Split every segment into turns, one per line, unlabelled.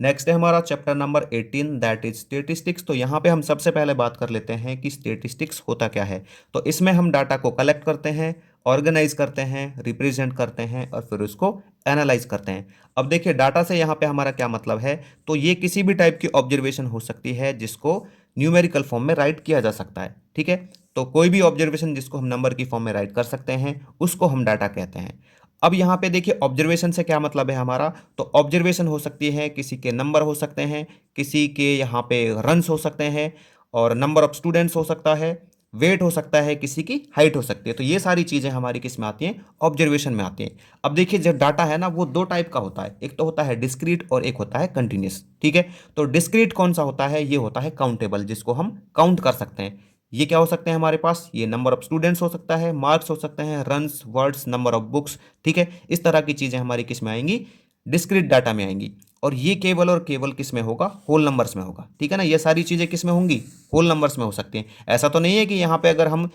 Next है हमारा chapter number 18 that is statistics. तो यहाँ पे हम सबसे पहले बात कर लेते हैं कि स्टेटिस्टिक्स होता क्या है। तो इसमें हम डाटा को कलेक्ट करते हैं, ऑर्गेनाइज करते हैं, रिप्रेजेंट करते हैं और फिर उसको एनालाइज करते हैं। अब देखिए डाटा से यहाँ पे हमारा क्या मतलब है। तो ये किसी भी टाइप की ऑब्जर्वेशन हो सकती है जिसको न्यूमेरिकल फॉर्म में राइट किया जा सकता है। ठीक है, तो कोई भी ऑब्जर्वेशन जिसको हम नंबर की फॉर्म में राइट कर सकते हैं उसको हम डाटा कहते हैं। अब यहाँ पे देखिए ऑब्जर्वेशन से क्या मतलब है हमारा। तो ऑब्जर्वेशन हो सकती है, किसी के नंबर हो सकते हैं, किसी के यहाँ पे रन्स हो सकते हैं, और नंबर ऑफ स्टूडेंट्स हो सकता है, वेट हो सकता है, किसी की हाइट हो सकती है। तो ये सारी चीज़ें हमारी किस में आती हैं, ऑब्जर्वेशन में आती हैं। अब देखिए जब डाटा है ना वो दो टाइप का होता है, एक तो होता है डिस्क्रीट और एक होता है कंटिन्यूस। ठीक है, तो डिस्क्रीट कौन सा होता है, ये होता है काउंटेबल, जिसको हम काउंट कर सकते हैं। ये क्या हो सकते हैं हमारे पास, ये नंबर ऑफ स्टूडेंट्स हो सकता है, मार्क्स हो सकते हैं, runs, words, number of books. ठीक है, इस तरह की चीजें हमारी किस में आएंगी, डिस्क्रीट डाटा में आएंगी। और ये केवल और केवल किस में होगा, होल नंबर्स में होगा। ठीक है ना, ये सारी चीजें किस में होंगी, होल नंबर्स में हो सकती हैं। ऐसा तो नहीं है कि यहाँ पे अगर हम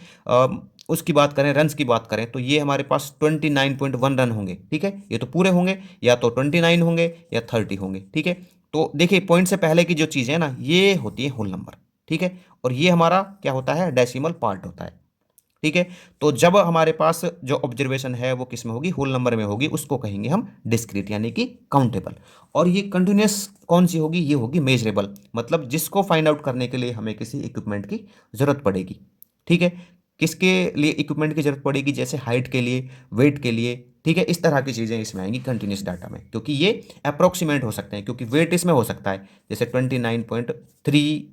उसकी बात करें, रन्स की बात करें, तो ये हमारे पास 29.1 रन होंगे। ठीक है, ये तो पूरे होंगे, या तो 29 होंगे या 30 होंगे। ठीक है, तो देखिए पॉइंट से पहले की जो चीज़ें हैं ना ये होती है होल नंबर। ठीक है, और ये हमारा क्या होता है, डेसिमल पार्ट होता है। ठीक है, तो जब हमारे पास जो ऑब्जर्वेशन है वो किस में होगी, होल नंबर में होगी, उसको कहेंगे हम डिस्क्रीट यानी कि काउंटेबल। और ये कंटिन्यूस कौन सी होगी, ये होगी मेजरेबल, मतलब जिसको फाइंड आउट करने के लिए हमें किसी इक्विपमेंट की जरूरत पड़ेगी। ठीक है, किसके लिए इक्विपमेंट की जरूरत पड़ेगी, जैसे हाइट के लिए, वेट के लिए। ठीक है, इस तरह की चीज़ें इसमें आएंगी कंटिन्यूस डाटा में, क्योंकि ये अप्रोक्सीमेट हो सकते हैं, क्योंकि वेट इसमें हो सकता है, जैसे 29.34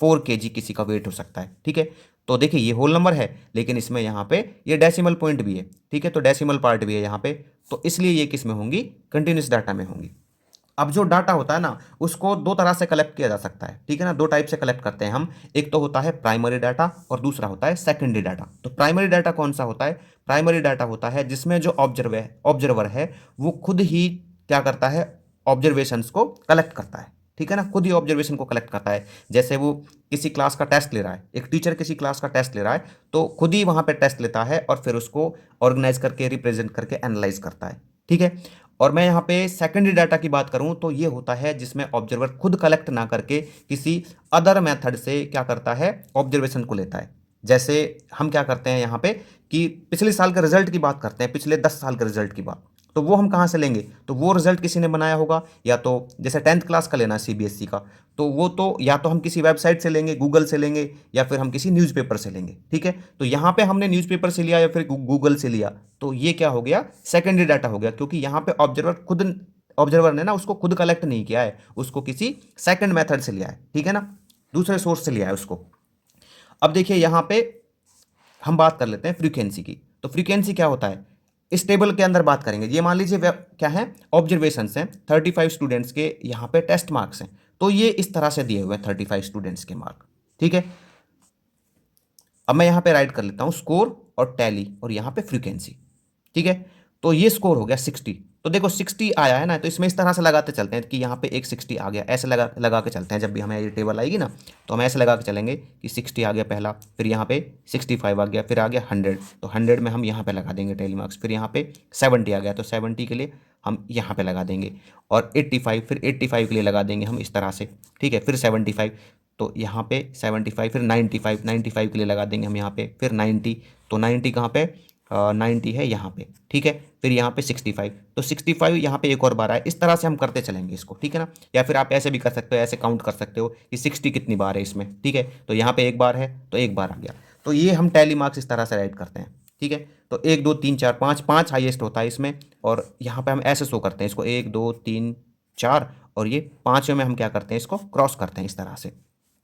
kg किसी का वेट हो सकता है। ठीक है, तो देखिए ये होल नंबर है, लेकिन इसमें यहाँ पे ये डेसिमल पॉइंट भी है। ठीक है, तो डेसिमल पार्ट भी है यहाँ पे, तो इसलिए ये किस में होंगी, कंटिन्यूस डाटा में होंगी। अब जो डाटा होता है ना उसको दो तरह से कलेक्ट किया जा सकता है। ठीक है ना, दो टाइप से कलेक्ट करते हैं हम, एक तो होता है प्राइमरी डाटा और दूसरा होता है सेकेंडरी डाटा। तो प्राइमरी डाटा कौन सा होता है, प्राइमरी डाटा होता है जिसमें जो ऑब्जर्वर है वो खुद ही क्या करता है, ऑब्जर्वेशंस को कलेक्ट करता है। ठीक है ना, खुद ही ऑब्जर्वेशन को कलेक्ट करता है। जैसे वो किसी क्लास का टेस्ट ले रहा है, एक टीचर किसी क्लास का टेस्ट ले रहा है, तो खुद ही वहां पे टेस्ट लेता है और फिर उसको ऑर्गेनाइज करके, रिप्रेजेंट करके एनालाइज करता है। ठीक है, और मैं यहाँ पे सेकेंडरी डाटा की बात करूँ तो ये होता है जिसमें ऑब्जर्वर खुद कलेक्ट ना करके किसी अदर मेथड से क्या करता है, ऑब्जर्वेशन को लेता है। जैसे हम क्या करते हैं यहाँ पे कि पिछले साल के रिजल्ट की बात करते हैं, पिछले 10 साल के रिजल्ट की बात, तो वो हम कहाँ से लेंगे, तो वो रिजल्ट किसी ने बनाया होगा, या तो जैसे 10th क्लास का लेना सीबीएसई का, तो वो तो या तो हम किसी वेबसाइट से लेंगे, गूगल से लेंगे, या फिर हम किसी न्यूज़पेपर से लेंगे। ठीक है, तो यहाँ पे हमने न्यूज़पेपर से लिया या फिर गूगल से लिया, तो ये क्या हो गया, सेकेंडरी डाटा हो गया, क्योंकि यहाँ पे ऑब्जर्वर ने ना उसको खुद कलेक्ट नहीं किया है, उसको किसी सेकंड मेथड से लिया है। ठीक है ना, दूसरे सोर्स से लिया है उसको। अब देखिए यहाँ पे हम बात कर लेते हैं फ्रीक्वेंसी की। तो फ्रीक्वेंसी क्या होता है, इस टेबल के अंदर बात करेंगे। ये मान लीजिए क्या है, ऑब्जर्वेशंस हैं, 35 स्टूडेंट्स के यहाँ पे टेस्ट मार्क्स हैं, तो ये इस तरह से दिए हुए हैं 35 स्टूडेंट्स के मार्क। ठीक है, अब मैं यहाँ पे राइट कर लेता हूँ स्कोर और टैली और यहाँ पे फ्रीक्वेंसी। ठीक है, तो ये स्कोर हो गया 60। तो देखो 60 आया है ना, तो इसमें इस तरह से लगाते चलते हैं कि यहाँ पे एक 60 आ गया, ऐसे लगा लगा के चलते हैं। जब भी हमें ये टेबल आएगी ना तो हम ऐसे लगा के चलेंगे कि 60 आ गया पहला, फिर यहाँ पे 65 आ गया, फिर आ गया 100, तो 100 में हम यहाँ पे लगा देंगे टैली मार्क्स, फिर यहाँ पे 70 आ गया तो 70 के लिए हम यहाँ पे लगा देंगे, और 85, फिर 85 के लिए लगा देंगे हम इस तरह से। ठीक है, फिर 75, तो यहाँ पे 75, फिर 95, 95 के लिए लगा देंगे हम यहाँ पे, फिर 90, तो 90 कहाँ पे, 90 है यहाँ पे। ठीक है, फिर यहाँ पे 65, तो 65 यहाँ पे एक और बार है। इस तरह से हम करते चलेंगे इसको। ठीक है ना, या फिर आप ऐसे भी कर सकते हो, ऐसे काउंट कर सकते हो कि 60 कितनी बार है इसमें। ठीक है, तो यहाँ पे एक बार है तो एक बार आ गया, तो ये हम टैली मार्क्स इस तरह से राइट करते हैं। ठीक है, तो 1 2 3 4 5, 5 हाईएस्ट होता है इसमें, और यहाँ पे हम ऐसे शो करते हैं इसको 1 2 3 4, और ये पाँचवें में हम क्या करते हैं, इसको क्रॉस करते हैं इस तरह से।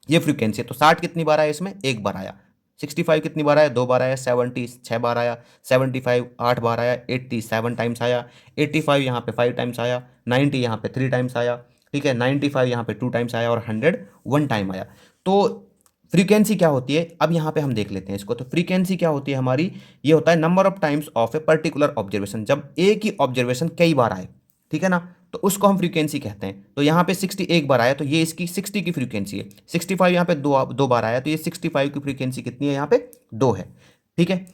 ये फ्रीक्वेंसी है। तो 60 कितनी बार आया इसमें, एक बार आया। 65 कितनी बार आया, दो बार आया। 70 6 बार आया। 75 8 बार आया। 80 7 टाइम्स आया। 85 यहाँ पे 5 टाइम्स आया। 90 यहाँ पे 3 टाइम्स आया। ठीक है, 95 यहाँ पे 2 टाइम्स आया, और 100 1 टाइम आया। तो फ्रीक्वेंसी क्या होती है, अब यहाँ पे हम देख लेते हैं इसको। तो फ्रीक्वेंसी क्या होती है हमारी, ये होता है number of times of a particular observation, जब एक ही ऑब्जर्वेशन कई बार आए। ठीक है ना, तो उसको हम फ्रीक्वेंसी कहते हैं। तो यहाँ पे 60 एक बार आया तो ये इसकी 60 की फ्रीक्वेंसी है। 65 यहाँ पे दो बार आया तो ये 65 की फ्रीक्वेंसी कितनी है, यहाँ पे 2 है। ठीक है,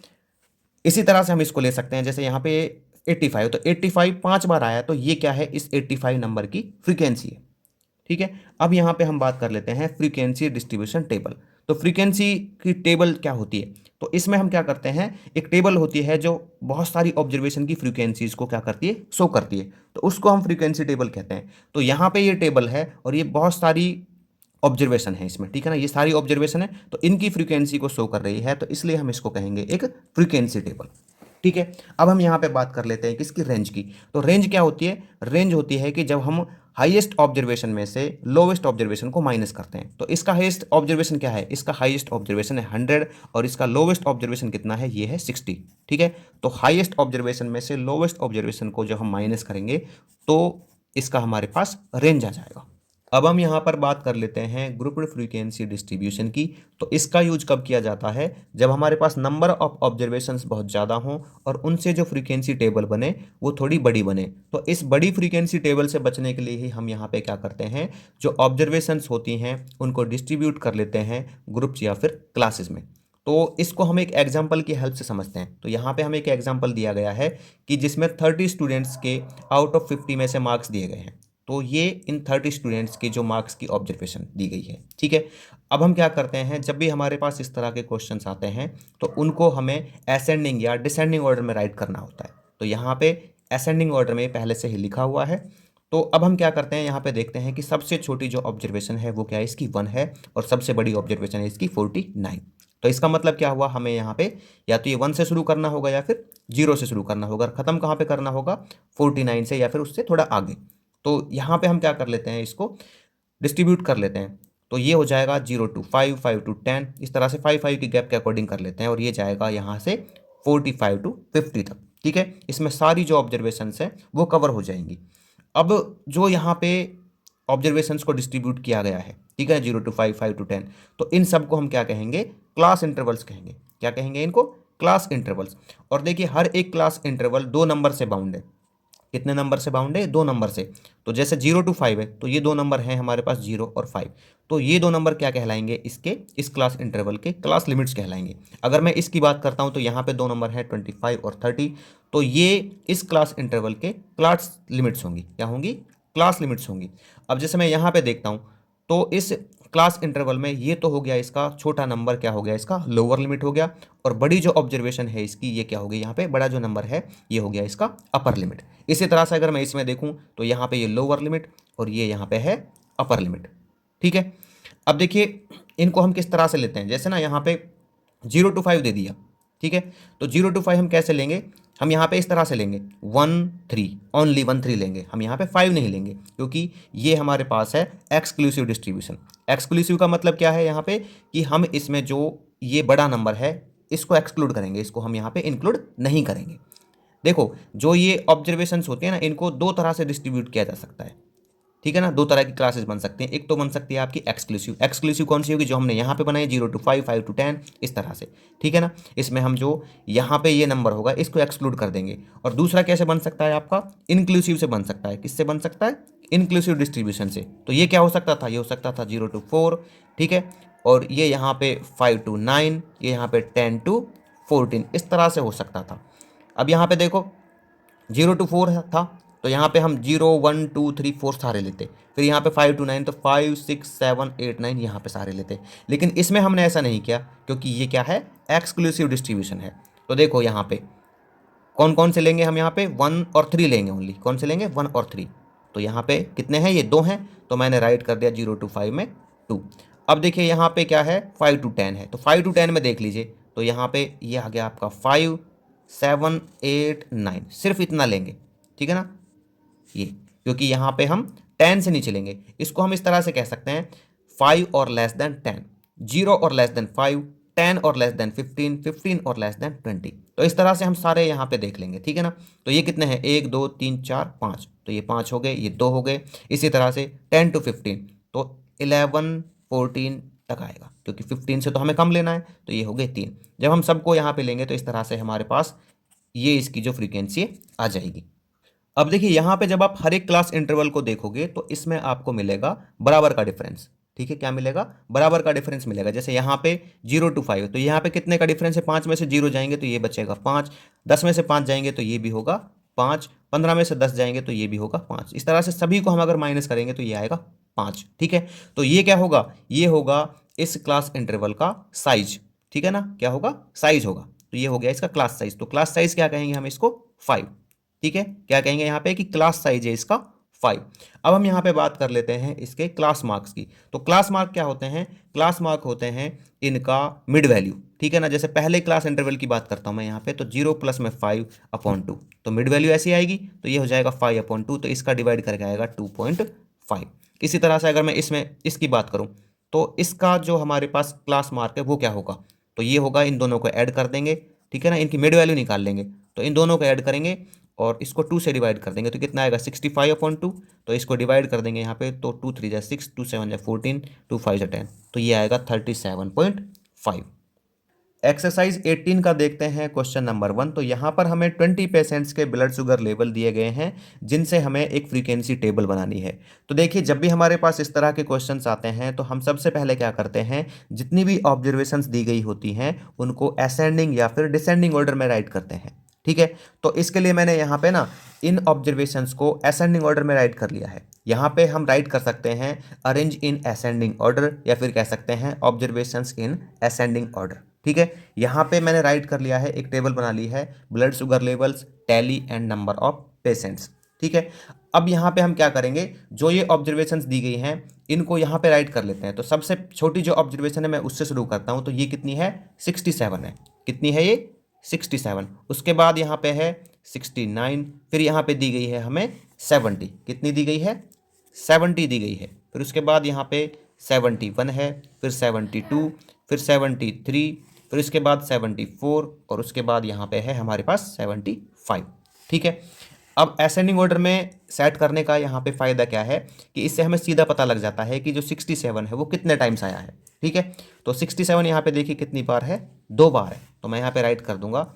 इसी तरह से हम इसको ले सकते हैं, जैसे यहाँ पे 85, तो 85 5 बार आया तो ये क्या है, इस 85 नंबर की फ्रीक्वेंसी है। ठीक है, अब यहाँ पे हम बात कर लेते हैं फ्रीक्वेंसी डिस्ट्रीब्यूशन टेबल। तो फ्रीक्वेंसी की टेबल क्या होती है, तो इसमें हम क्या करते हैं, एक टेबल होती है जो बहुत सारी ऑब्जर्वेशन की फ्रीक्वेंसीज को क्या करती है, शो करती है, तो उसको हम फ्रीक्वेंसी टेबल कहते हैं। तो यहाँ पे ये टेबल है और ये बहुत सारी ऑब्जर्वेशन है इसमें, ठीक है ना, ये सारी ऑब्जर्वेशन है तो इनकी फ्रीक्वेंसी को शो कर रही है, तो इसलिए हम इसको कहेंगे एक फ्रीक्वेंसी टेबल। ठीक है, अब हम यहाँ पे बात कर लेते हैं किसकी, रेंज की। तो रेंज क्या होती है, रेंज होती है कि जब हम हाईएस्ट ऑब्जर्वेशन में से लोवेस्ट ऑब्जर्वेशन को माइनस करते हैं। तो इसका हाईएस्ट ऑब्जर्वेशन क्या है, इसका हाईएस्ट ऑब्जर्वेशन है 100 और इसका लोवेस्ट ऑब्जर्वेशन कितना है, ये है 60। ठीक है, तो हाईएस्ट ऑब्जर्वेशन में से लोवेस्ट ऑब्जर्वेशन को जब हम माइनस करेंगे तो इसका हमारे पास रेंज आ जाएगा। अब हम यहाँ पर बात कर लेते हैं ग्रुप्ड फ्रीक्वेंसी डिस्ट्रीब्यूशन की। तो इसका यूज कब किया जाता है, जब हमारे पास नंबर ऑफ ऑब्जर्वेशंस बहुत ज़्यादा हों और उनसे जो फ्रीक्वेंसी टेबल बने वो थोड़ी बड़ी बने। तो इस बड़ी फ्रीक्वेंसी टेबल से बचने के लिए ही हम यहाँ पे क्या करते हैं, जो ऑब्जर्वेशंस होती हैं उनको डिस्ट्रीब्यूट कर लेते हैं ग्रुप्स या फिर क्लासेस में। तो इसको हम एक एग्जाम्पल की हेल्प से समझते हैं। तो यहाँ पे हमें एक एग्जाम्पल दिया गया है कि जिसमें 30 स्टूडेंट्स के आउट ऑफ 50 में से मार्क्स दिए गए हैं। तो ये इन 30 स्टूडेंट्स के जो मार्क्स की ऑब्जर्वेशन दी गई है। ठीक है, अब हम क्या करते हैं, जब भी हमारे पास इस तरह के क्वेश्चंस आते हैं तो उनको हमें असेंडिंग या डिसेंडिंग ऑर्डर में राइट करना होता है। तो यहाँ पे असेंडिंग ऑर्डर में पहले से ही लिखा हुआ है। तो अब हम क्या करते हैं, यहाँ पे देखते हैं कि सबसे छोटी जो ऑब्जर्वेशन है वो क्या है, इसकी 1 है और सबसे बड़ी ऑब्जर्वेशन है इसकी 49। तो इसका मतलब क्या हुआ, हमें यहाँ पे या तो ये 1 से शुरू करना होगा या फिर 0 से शुरू करना होगा, और ख़त्म कहाँ पे करना होगा, 49 से या फिर उससे थोड़ा आगे। तो यहाँ पे हम क्या कर लेते हैं, इसको डिस्ट्रीब्यूट कर लेते हैं। तो ये हो जाएगा 0 to 5, 5 to 10, इस तरह से 5 की गैप के अकॉर्डिंग कर लेते हैं और ये जाएगा यहाँ से 45 to 50 तक। ठीक है, इसमें सारी जो ऑब्जर्वेशंस हैं वो कवर हो जाएंगी। अब जो यहाँ पे ऑब्जर्वेशंस को डिस्ट्रीब्यूट किया गया है, ठीक है, 0 to 5, 5 to 10, तो इन सबको हम क्या कहेंगे, क्लास इंटरवल्स कहेंगे। क्या कहेंगे इनको, क्लास इंटरवल्स। और देखिए हर एक क्लास इंटरवल 2 नंबर से बाउंड है। कितने नंबर से बाउंड है, 2 नंबर से। तो जैसे 0 to 5 है तो ये 2 नंबर हैं हमारे पास, 0 और 5। तो ये 2 नंबर क्या कहलाएंगे, इसके इस क्लास इंटरवल के क्लास लिमिट्स कहलाएंगे। अगर मैं इसकी बात करता हूँ तो यहाँ पे 2 नंबर हैं 25 और 30। तो ये इस क्लास इंटरवल के क्लास लिमिट्स होंगी, क्या होंगी, क्लास लिमिट्स होंगी। अब जैसे मैं यहाँ पे देखता हूँ तो इस क्लास इंटरवल में ये तो हो गया इसका छोटा नंबर, क्या हो गया, इसका लोअर लिमिट हो गया। और बड़ी जो ऑब्जर्वेशन है इसकी, ये क्या हो गई, यहाँ पे बड़ा जो नंबर है ये हो गया इसका अपर लिमिट। इसी तरह से अगर मैं इसमें देखूँ तो यहाँ पे ये लोअर लिमिट और ये यहाँ पे है अपर लिमिट। ठीक है, अब देखिए इनको हम किस तरह से लेते हैं, जैसे ना यहाँ पे 0 to 5 दे दिया। ठीक है, तो 0 to 5 हम कैसे लेंगे, हम यहाँ पे इस तरह से लेंगे 1 3, ओनली 1 3 लेंगे हम, यहाँ पे 5 नहीं लेंगे, क्योंकि ये हमारे पास है एक्सक्लूसिव डिस्ट्रीब्यूशन। एक्सक्लूसिव का मतलब क्या है यहाँ पे, कि हम इसमें जो ये बड़ा नंबर है इसको एक्सक्लूड करेंगे, इसको हम यहाँ पे इंक्लूड नहीं करेंगे। देखो जो ये ऑब्जर्वेशंस होते हैं ना, इनको 2 तरह से डिस्ट्रीब्यूट किया जा सकता है। ठीक है ना, 2 तरह की क्लासेस बन सकती हैं। एक तो बन सकती है आपकी एक्सक्लूसिव। एक्सक्लूसिव कौन सी होगी, जो हमने यहाँ पे बनाई 0 to 5, 5 to 10, इस तरह से। ठीक है ना, इसमें हम जो यहाँ पे ये नंबर होगा इसको एक्सक्लूड कर देंगे। और दूसरा कैसे बन सकता है आपका, इंक्लूसिव से बन सकता है। किससे बन सकता है, इंक्लूसिव डिस्ट्रीब्यूशन से। तो ये क्या हो सकता था, ये हो सकता था 0 to 4, ठीक है, और ये यहाँ पे 5 to 9, ये यहाँ पे 10 to 14, इस तरह से हो सकता था। अब यहाँ पे देखो 0 to 4 था तो यहाँ पे हम 0 1 2 3 4 सारे लेते, फिर यहाँ पे 5 to 9 तो 5 6 7 8 9 यहाँ पे सारे लेते। लेकिन इसमें हमने ऐसा नहीं किया, क्योंकि ये क्या है, एक्सक्लूसिव डिस्ट्रीब्यूशन है। तो देखो यहाँ पे कौन कौन से लेंगे हम, यहाँ पे 1 और 3 लेंगे ओनली। कौन से लेंगे, 1 और 3। तो यहाँ पे कितने हैं, ये 2 हैं, तो मैंने राइट कर दिया 0 to 5 में 2। अब देखिए यहाँ पे क्या है, 5 to 10 है, तो 5 to 10 में देख लीजिए तो यहाँ पे ये आ गया आपका 5 7 8 9, सिर्फ इतना लेंगे। ठीक है ना, ये क्योंकि यहाँ पे हम 10 से नीचे लेंगे। इसको हम इस तरह से कह सकते हैं 5 और लेस देन 10, 0 और लेस देन 5, 10 और लेस देन 15, 15 और लेस देन 20। तो इस तरह से हम सारे यहाँ पे देख लेंगे। ठीक है ना, तो ये कितने हैं, 1 2 3 4 5, तो ये 5 हो गए, ये 2 हो गए। इसी तरह से 10 to 15 तो 11 14 तक आएगा, क्योंकि 15 से तो हमें कम लेना है, तो ये हो गए 3। जब हम सबको यहाँ पे लेंगे तो इस तरह से हमारे पास ये इसकी जो फ्रीक्वेंसी आ जाएगी। अब देखिए यहाँ पे जब आप हर एक क्लास इंटरवल को देखोगे तो इसमें आपको मिलेगा बराबर का डिफरेंस। ठीक है, क्या मिलेगा, बराबर का डिफरेंस मिलेगा। जैसे यहाँ पे 0 to 5 तो यहाँ पे कितने का डिफरेंस है, 5 में से 0 जाएंगे तो ये बचेगा 5, 10 में से 5 जाएंगे तो ये भी होगा 5, 15 में से 10 जाएंगे तो ये भी होगा 5। इस तरह से सभी को हम अगर माइनस करेंगे तो ये आएगा 5। ठीक है, तो ये क्या होगा, ये होगा इस क्लास इंटरवल का साइज। ठीक है ना, क्या होगा, साइज होगा। तो ये हो गया इसका क्लास साइज। तो क्लास साइज क्या कहेंगे हम इसको, 5। ठीक है, क्या कहेंगे यहाँ पे कि क्लास साइज है इसका 5। अब हम यहाँ पे बात कर लेते हैं इसके क्लास मार्क्स की। तो क्लास मार्क क्या होते हैं, क्लास मार्क होते हैं इनका मिड वैल्यू। ठीक है ना, जैसे पहले क्लास इंटरवल की बात करता हूँ मैं यहाँ पे, तो 0 प्लस में 5/2, तो मिड वैल्यू ऐसी आएगी, तो ये हो जाएगा 5/2, तो इसका डिवाइड करके आएगा 2.5। इसी तरह से अगर मैं इसमें इसकी बात करूँ, तो इसका जो हमारे पास क्लास मार्क है वो क्या होगा, तो ये होगा, इन दोनों को ऐड कर देंगे। ठीक है ना, इनकी मिड वैल्यू निकाल लेंगे, तो इन दोनों को ऐड करेंगे और इसको 2 से डिवाइड कर देंगे, तो कितना आएगा 65/2। तो इसको डिवाइड कर देंगे यहाँ पे, तो 2 3 6, 2 7 14, 2 5 10, तो ये आएगा 37.5। एक्सरसाइज 18 का देखते हैं क्वेश्चन नंबर 1। तो यहाँ पर हमें 20 पेशेंट्स के ब्लड शुगर लेवल दिए गए हैं, जिनसे हमें एक फ्रीक्वेंसी टेबल बनानी है। तो देखिए, जब भी हमारे पास इस तरह के क्वेश्चंस आते हैं, तो हम सबसे पहले क्या करते हैं, जितनी भी ऑब्जर्वेशंस दी गई होती हैं उनको असेंडिंग या फिर डिसेंडिंग ऑर्डर में राइट करते हैं। ठीक है, तो इसके लिए मैंने यहाँ पे ना इन ऑब्जर्वेशंस को असेंडिंग ऑर्डर में राइट कर लिया है। यहाँ पे हम राइट कर सकते हैं अरेंज इन असेंडिंग ऑर्डर, या फिर कह सकते हैं ऑब्जर्वेशंस इन असेंडिंग ऑर्डर। ठीक है, यहाँ पे मैंने राइट कर लिया है, एक टेबल बना ली है, blood sugar levels, tally and number of patients. ठीक है, अब यहाँ पे हम क्या करेंगे, जो ये ऑब्जर्वेशंस दी गई हैं इनको यहाँ पे राइट कर लेते हैं। तो सबसे छोटी जो ऑब्जर्वेशन है मैं उससे शुरू करता हूँ। तो ये कितनी है, 67 है। कितनी है ये, 67। उसके बाद यहाँ पे है 69, फिर यहाँ पे दी गई है हमें 70। कितनी दी गई है, 70 दी गई है। फिर उसके बाद यहाँ पे 71 है, फिर 72, फिर 73, फिर उसके बाद 74, और उसके बाद यहाँ पे है हमारे पास 75। ठीक है, अब असेंडिंग ऑर्डर में सेट करने का यहाँ पे फ़ायदा क्या है कि इससे हमें सीधा पता लग जाता है कि जो 67 है वो कितने टाइम्स आया है। ठीक है, तो 67 यहाँ पे देखिए कितनी बार है, 2 बार है, तो मैं यहाँ पे राइट कर दूंगा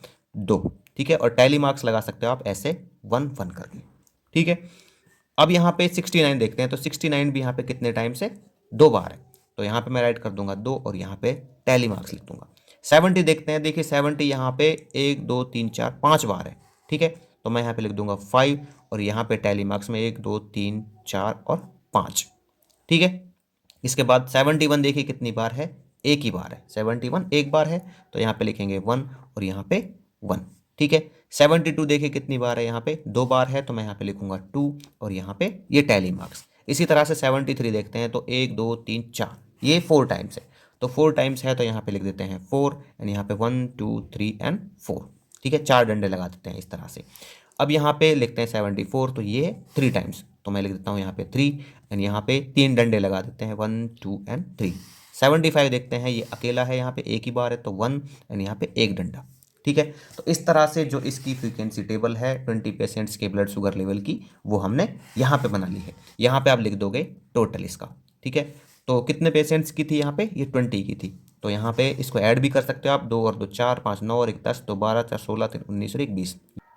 2। ठीक है, और टैली मार्क्स लगा सकते हो आप ऐसे 1 1 करके। ठीक है, अब यहाँ पे 69 देखते हैं। तो 69 भी यहाँ पे कितने टाइम्स है, 2 बार है, तो यहाँ पे मैं राइट कर दूंगा 2, और यहाँ पे टैली मार्क्स लिख दूंगा। 70 देखते हैं, देखिए 70 यहाँ पे 1 2 3 4 5 बार है। ठीक है, तो मैं यहाँ पे लिख दूंगा 5, और यहाँ पे टैली मार्क्स में 1 2 3 4 और 5। ठीक है, इसके बाद 71 देखिए कितनी बार है, एक ही बार है, 71 एक बार है, तो यहाँ पे लिखेंगे 1 और यहाँ पे 1। ठीक है, 72 देखिए कितनी बार है, यहाँ पे 2 बार है, तो मैं यहाँ पे लिखूंगा 2 और यहाँ पे ये टैली मार्क्स। इसी तरह से 73 देखते हैं, तो 1 2 3 4, ये 4 टाइम्स है, तो 4 टाइम्स है, तो यहाँ पे लिख देते हैं 4, एंड यहाँ पे 1 2 3 एंड 4। ठीक है, 4 डंडे लगा देते हैं इस तरह से। अब यहाँ पे लिखते हैं 74, तो ये 3 टाइम्स, तो मैं लिख देता हूँ यहाँ पे 3, एंड यहाँ पे 3 डंडे लगा देते हैं, 1 2 एंड 3। 75 देखते हैं, ये अकेला है, यहाँ पे एक ही बार है, तो 1, एंड यहाँ पे एक डंडा। ठीक है, तो इस तरह से जो इसकी फ्रीक्वेंसी टेबल है 20 पेशेंट्स के ब्लड शुगर लेवल की, वो हमने यहाँ पे बना ली है। यहाँ पे आप लिख दोगे टोटल इसका। ठीक है, तो कितने पेशेंट्स की थी यहाँ पे, ये 20 की थी, तो यहाँ पे इसको ऐड भी कर सकते हो आप, 2 और 2 4, 5 9 और 1 10, तो 12 4 16 3 19 और 1 20।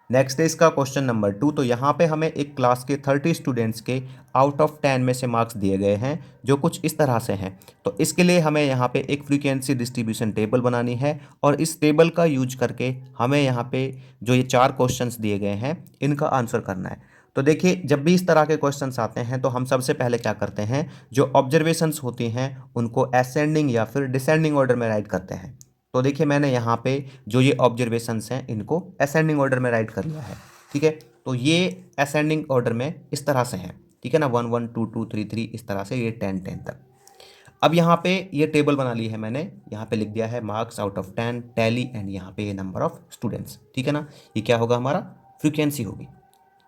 नेक्स्ट है इसका क्वेश्चन नंबर 2। तो यहाँ पे हमें एक क्लास के 30 स्टूडेंट्स के आउट ऑफ 10 में से मार्क्स दिए गए हैं, जो कुछ इस तरह से हैं। तो इसके लिए हमें यहाँ पे एक फ्रीक्वेंसी डिस्ट्रीब्यूशन टेबल बनानी है, और इस टेबल का यूज करके हमें यहाँ पे जो ये 4 क्वेश्चंस दिए गए हैं इनका आंसर करना है। तो देखिए, जब भी इस तरह के क्वेश्चंस आते हैं, तो हम सबसे पहले क्या करते हैं, जो ऑब्जर्वेशंस होती हैं उनको असेंडिंग या फिर डिसेंडिंग ऑर्डर में राइट करते हैं। तो देखिए, मैंने यहाँ पे जो ये ऑब्जर्वेशंस हैं इनको असेंडिंग ऑर्डर में राइट कर लिया है। ठीक है, तो ये असेंडिंग ऑर्डर में इस तरह से हैं। ठीक है ना, 1 1 2 2 3 3, इस तरह से ये 10 10 तक। अब यहाँ पे ये टेबल बना ली है मैंने, यहाँ पे लिख दिया है marks out of 10, tally, and यहाँ पे ये नंबर ऑफ स्टूडेंट्स। ठीक है ना, ये क्या होगा, हमारा फ्रीक्वेंसी होगी।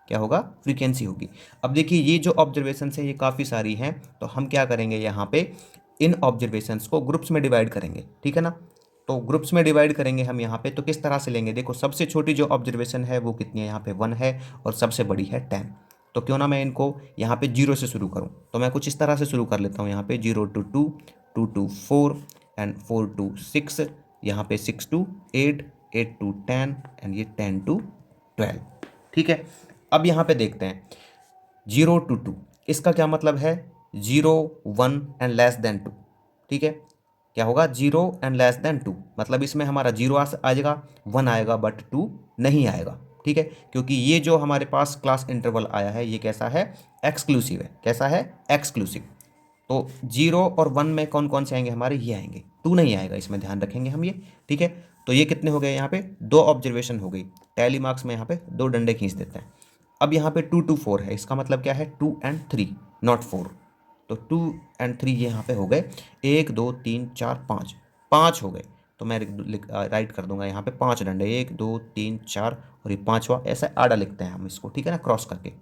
क्या होगा, फ्रीक्वेंसी होगी। अब देखिए, ये जो ऑब्जर्वेशंस है ये काफ़ी सारी हैं, तो हम क्या करेंगे, यहाँ पे इन ऑब्जर्वेशंस को ग्रुप्स में डिवाइड करेंगे। ठीक है ना, तो ग्रुप्स में डिवाइड करेंगे हम यहाँ पे, तो किस तरह से लेंगे, देखो सबसे छोटी जो ऑब्जर्वेशन है वो कितनी है, यहाँ पे 1 है, और सबसे बड़ी है 10। तो क्यों ना मैं इनको यहाँ पे 0 से शुरू करूँ, तो मैं कुछ इस तरह से शुरू कर लेता हूँ, यहाँ पे 0 to 2, 2 to 4, एंड 4 to 6, यहाँ पे 6 to 8, 8 to 10, एंड ये 10 to 12। ठीक है, अब यहाँ पे देखते हैं 0 to 2, इसका क्या मतलब है, 0 1 एंड लेस देन 2। ठीक है, क्या होगा, 0 एंड लेस देन 2, मतलब इसमें हमारा 0 आ जाएगा, 1 आएगा, बट 2 नहीं आएगा। ठीक है, क्योंकि ये जो हमारे पास क्लास इंटरवल आया है ये कैसा है, एक्सक्लूसिव है। कैसा है, एक्सक्लूसिव। तो 0 और 1 में कौन कौन से आएंगे हमारे, ये आएंगे, 2 नहीं आएगा इसमें, ध्यान रखेंगे हम ये, ठीक है। तो ये कितने हो गए यहाँ पे, 2 ऑब्जर्वेशन हो गई। टैली मार्क्स में यहाँ पे 2 डंडे खींच देते हैं। अब यहाँ पे 2 2 4 है, इसका मतलब क्या है 2 and 3 नॉट 4। तो 2 and 3 ये यहाँ पे हो गए 1 2 3 4 5, 5 हो गए। तो मैं राइट कर दूंगा यहाँ पे 5 डंडे, 1 2 3 4 और ये 5वां, ऐसा आड़ा लिखते हैं हम इसको, ठीक है ना, क्रॉस करके।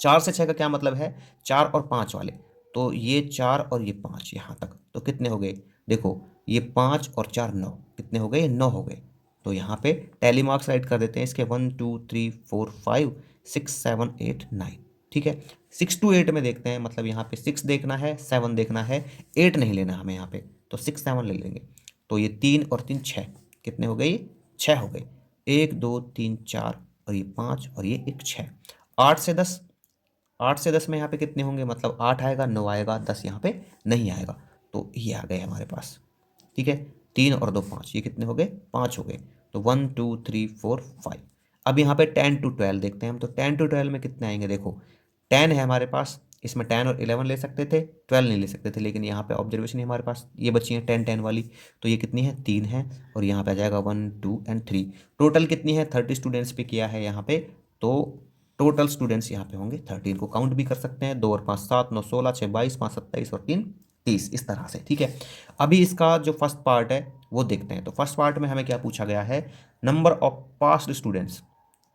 4 से 6 का क्या मतलब है, 4 और 5 वाले, तो ये 4 और ये 5 यहाँ तक, तो कितने हो गए, देखो ये 5 और 4 9, कितने हो गए, 9 हो गए। तो यहाँ पे टैली मार्क्स राइट कर देते हैं इसके 1 2 3 4 5 6 7 8 9, ठीक है। 6 to 8 में देखते हैं, मतलब यहाँ पे 6 देखना है, 7 देखना है, 8 नहीं लेना हमें यहाँ पे, तो 6 7 ले लेंगे। तो ये 3 और 3 6, कितने हो गए, ये 6 हो गए। 1 2 3 4 और ये 5 और ये एक 6। 8 से 10, 8 से 10 में यहाँ पे कितने होंगे, मतलब 8 आएगा, 9 आएगा, 10 यहाँ पे नहीं आएगा। तो ये आ गए हमारे पास, ठीक है। 3 और 2 5, ये कितने हो गए, 5 हो गए। तो 1 2 3 4 5। अब यहाँ पे 10 to 12 देखते हैं हम, तो 10 to 12 में कितने आएंगे, देखो 10 है हमारे पास, इसमें 10 और 11 ले सकते थे, 12 नहीं ले सकते थे, लेकिन यहाँ पे ऑब्जर्वेशन हमारे पास ये बची है 10 10 वाली, तो ये कितनी है, 3 है, और यहाँ पे आ जाएगा 1 2 and 3। टोटल कितनी है, 30 स्टूडेंट्स पे किया है यहाँ पे, तो टोटल स्टूडेंट्स यहाँ पे होंगे 13 को काउंट भी कर सकते हैं, 2 और 5 7 9 16 6 22 5 27 और 3 30, इस तरह से, ठीक है। अभी इसका जो फर्स्ट पार्ट है वो देखते हैं। तो फर्स्ट पार्ट में हमें क्या पूछा गया है, नंबर ऑफ पास्ड स्टूडेंट्स,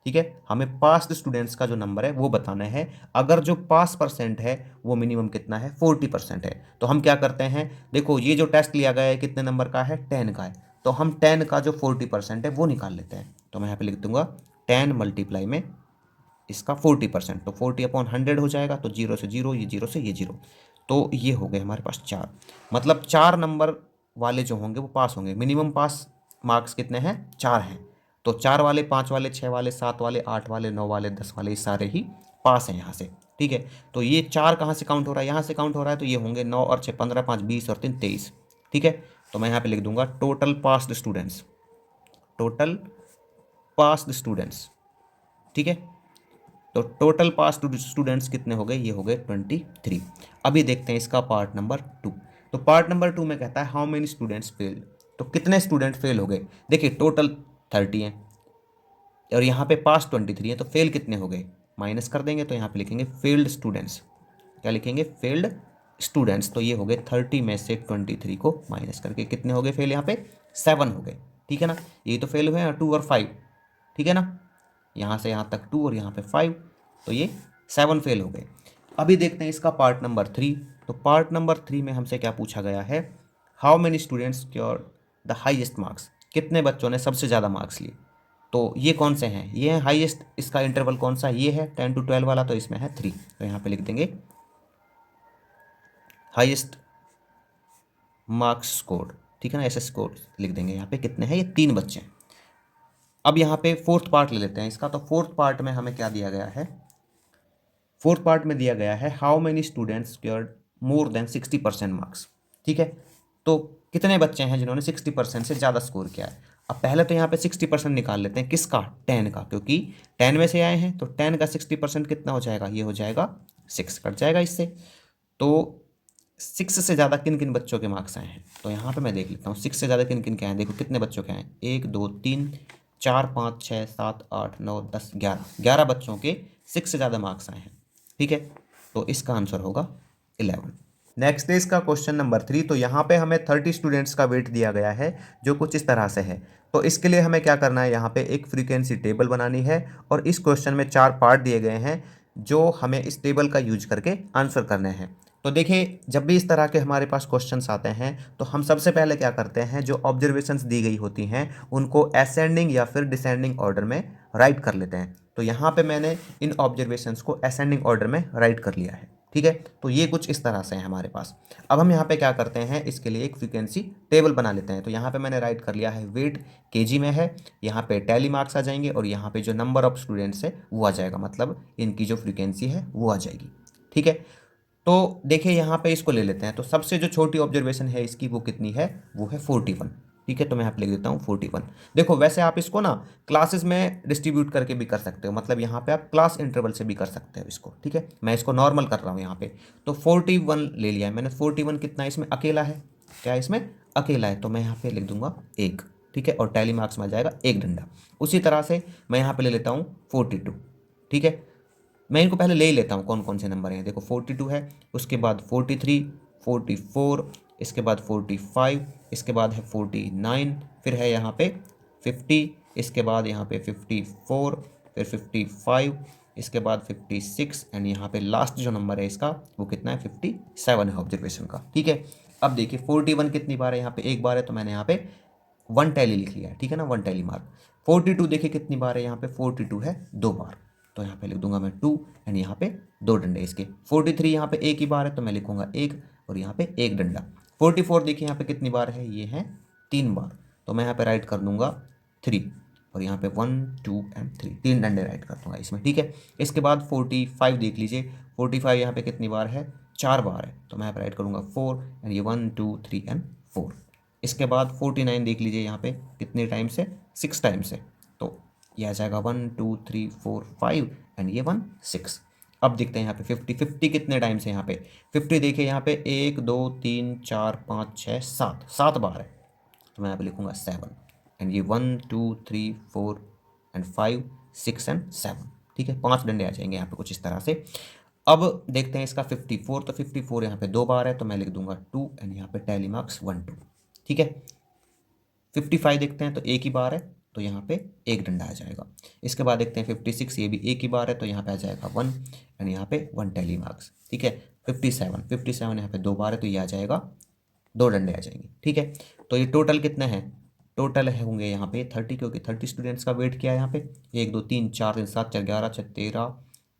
ठीक है। हमें पास्ड स्टूडेंट्स का जो नंबर है वो बताना है। अगर जो पास परसेंट है वो मिनिमम कितना है, 40% है। तो हम क्या करते हैं, देखो ये जो टेस्ट लिया गया है कितने नंबर का है, 10 का है, तो हम 10 का जो 40% है वो निकाल लेते हैं। तो मैं यहाँ पे लिख दूंगा 10 मल्टीप्लाई में इसका 40%, तो 40/100 हो जाएगा। तो 0 से 0, ये 0 से ये 0, तो ये हो गए हमारे पास 4। मतलब 4 नंबर वाले जो होंगे वो पास होंगे। मिनिमम पास मार्क्स कितने हैं, 4 हैं। तो 4 वाले, 5 वाले, 6 वाले, 7 वाले, 8 वाले, 9 वाले, 10 वाले, ये सारे ही पास हैं यहाँ से, ठीक है। तो ये 4 कहाँ से काउंट हो रहा है, यहाँ से काउंट हो रहा है, तो ये होंगे 9 और 6 15, 5 20 और 3 23, ठीक है। तो मैं यहाँ पे लिख दूंगा total passed students, total passed students, ठीक है। तो टोटल पास स्टूडेंट्स कितने हो गए, ये हो गए 23। अभी देखते हैं इसका पार्ट नंबर 2। तो पार्ट नंबर 2 में कहता है हाउ मेनी स्टूडेंट्स फेल्ड, तो कितने स्टूडेंट फेल हो गए। देखिए टोटल 30 हैं और यहाँ पे पास 23 है, तो फेल कितने हो गए, माइनस कर देंगे। तो यहाँ पे लिखेंगे फेल्ड स्टूडेंट्स, क्या लिखेंगे, फेल्ड स्टूडेंट्स। तो ये हो गए 30 में से 23 को माइनस करके कितने हो गए फेल, यहाँ पे 7 हो गए, ठीक है ना। ये तो फेल हुए हैं 2 और 5, ठीक है ना, यहाँ से यहाँ तक 2 और यहाँ पे 5, तो ये 7 फेल हो गए। अभी देखते हैं इसका पार्ट नंबर 3। तो पार्ट नंबर 3 में हमसे क्या पूछा गया है, how many students score the highest marks, कितने बच्चों ने सबसे ज़्यादा मार्क्स लिए। तो ये कौन से हैं, ये है हाईएस्ट, इसका इंटरवल कौन सा, ये है 10 to 12 वाला, तो इसमें है 3। तो यहाँ पे लिख देंगे हाईएस्ट मार्क्स स्कोर, ठीक है ना, ऐसे स्कोर लिख देंगे। यहाँ पे कितने हैं, ये 3 बच्चे हैं। अब यहाँ पे फोर्थ पार्ट ले लेते हैं इसका। तो फोर्थ पार्ट में हमें क्या दिया गया है, फोर्थ पार्ट में दिया गया है how many students scored more than 60% marks, ठीक है। तो कितने बच्चे हैं जिन्होंने 60% से ज़्यादा स्कोर किया है। अब पहले तो यहाँ पे 60% निकाल लेते हैं, किसका, 10 का, क्योंकि 10 में से आए हैं, तो 10 का 60% कितना हो जाएगा, ये हो जाएगा 6, कट जाएगा इससे। तो 6 से ज़्यादा किन किन बच्चों के मार्क्स आए हैं, तो यहाँ पे मैं देख लेता हूँ 6 से ज़्यादा किन किन के आए हैं। देखो कितने बच्चों के आए हैं, 1 2 3 4 5 6 7 8 9 10 11 बच्चों के 6 से ज़्यादा मार्क्स आए हैं, ठीक है। तो इसका आंसर होगा 11। नेक्स्ट है इसका क्वेश्चन नंबर 3। तो यहाँ पे हमें 30 स्टूडेंट्स का वेट दिया गया है, जो कुछ इस तरह से है। तो इसके लिए हमें क्या करना है, यहाँ पे एक फ्रीक्वेंसी टेबल बनानी है, और इस क्वेश्चन में 4 पार्ट दिए गए हैं जो हमें इस टेबल का यूज करके आंसर करने हैं। तो देखिए जब भी इस तरह के हमारे पास क्वेश्चंस आते हैं, तो हम सबसे पहले क्या करते हैं, जो ऑब्जर्वेशंस दी गई होती हैं उनको असेंडिंग या फिर डिसेंडिंग ऑर्डर में राइट कर लेते हैं। तो यहाँ पे मैंने इन ऑब्जर्वेशंस को असेंडिंग ऑर्डर में राइट कर लिया है, ठीक है। तो ये कुछ इस तरह से है हमारे पास। अब हम यहाँ पे क्या करते हैं, इसके लिए एक फ्रीक्वेंसी टेबल बना लेते हैं। तो यहाँ पे मैंने राइट कर लिया है, वेट केजी में है, यहाँ पे टैली मार्क्स आ जाएंगे, और यहाँ पे जो नंबर ऑफ स्टूडेंट्स है वो आ जाएगा, मतलब इनकी जो फ्रीक्वेंसी है वो आ जाएगी, ठीक है। तो देखिए यहाँ पे इसको ले लेते हैं। तो सबसे जो छोटी ऑब्जर्वेशन है इसकी वो कितनी है, वो है 41, ठीक है, तो मैं यहाँ पे लिख देता हूँ 41। देखो वैसे आप इसको ना क्लासेस में डिस्ट्रीब्यूट करके भी कर सकते हो, मतलब यहाँ पे आप क्लास इंटरवल से भी कर सकते हो इसको। ठीक है, मैं इसको नॉर्मल कर रहा हूँ यहाँ पे। तो 41 ले लिया है मैंने। 41 कितना है इसमें, अकेला है, क्या है इसमें, अकेला है, तो मैं यहाँ पे लिख दूंगा 1। ठीक है, और टैली मार्क्स में आ जाएगा 1 डंडा। उसी तरह से मैं यहाँ पे ले लेता हूँ 42। ठीक है, मैं इनको पहले ले ही लेता हूँ कौन कौन से नंबर हैं। देखो 42 है, उसके बाद 43, 44, इसके बाद 45, इसके बाद है 49, फिर है यहाँ पे 50, इसके बाद यहाँ पे 54, फिर 55, इसके बाद 56, एंड यहाँ पे लास्ट जो नंबर है इसका वो कितना है, 57 है ऑब्जर्वेशन का। ठीक है, अब देखिए 41 कितनी बार है, यहाँ पे एक बार है, तो मैंने यहाँ पे 1 टैली लिख लिया है। ठीक है ना, 1 टैली मार्क। 42 देखिए कितनी बार है, यहाँ पे 42 है 2 बार, तो यहाँ पे लिख दूंगा मैं 2, एंड यहाँ पे 2 डंडे इसके। 43 यहाँ पे एक ही बार है, तो मैं लिखूंगा 1, और यहाँ पे 1 डंडा। 44 देखिए यहाँ पे कितनी बार है, ये है 3 बार, तो मैं यहाँ पे राइट कर दूंगा 3, और यहाँ पे 1, 2 एंड 3, 3 डंडे राइट कर दूंगा इसमें। ठीक है, इसके बाद 45 देख लीजिए। 45 यहाँ पे कितनी बार है, 4 बार है, तो मैं यहाँ पे राइट करूँगा 4, एंड ये 1, 2, 3 एंड 4। इसके बाद 49 देख लीजिए, यहाँ पे कितने टाइम से, 6 टाइम से, तो ये आ जाएगा 1, 2, 3, 4, 5, एंड ये 1, 6। अब देखते हैं यहाँ पे 50 कितने टाइम से, यहाँ पे 50 देखिए यहाँ पे 1, 2, 3, 4, 5, 6, 7, 7 बार है, तो मैं यहाँ पे लिखूंगा 7, एंड ये 1, 2, 3, 4 एंड 5, 6 एंड 7। ठीक है, 5 डंडे आ जाएंगे यहाँ पे कुछ इस तरह से। अब देखते हैं इसका 54, तो 54 यहाँ पे 2 बार है, तो मैं लिख दूंगा 2, एंड यहाँ पे टैली मार्क्स 1, 2। ठीक है, 55 देखते हैं तो एक ही बार है, तो यहाँ पे 1 डंडा आ जाएगा। इसके बाद देखते हैं 56, ये भी एक ही बार है, तो यहाँ पे आ जाएगा 1, एंड यहाँ पे 1 टैली मार्क्स। ठीक है, 57 यहाँ पे 2 बार है, तो ये आ जाएगा 2 डंडे आ जाएंगे। ठीक है, तो ये टोटल कितने हैं, टोटल है होंगे यहाँ पे 30, क्योंकि 30 स्टूडेंट्स का वेट किया है यहाँ पे। 1, 2, 3, 4, 3, 7, 4, 11, 6, 13,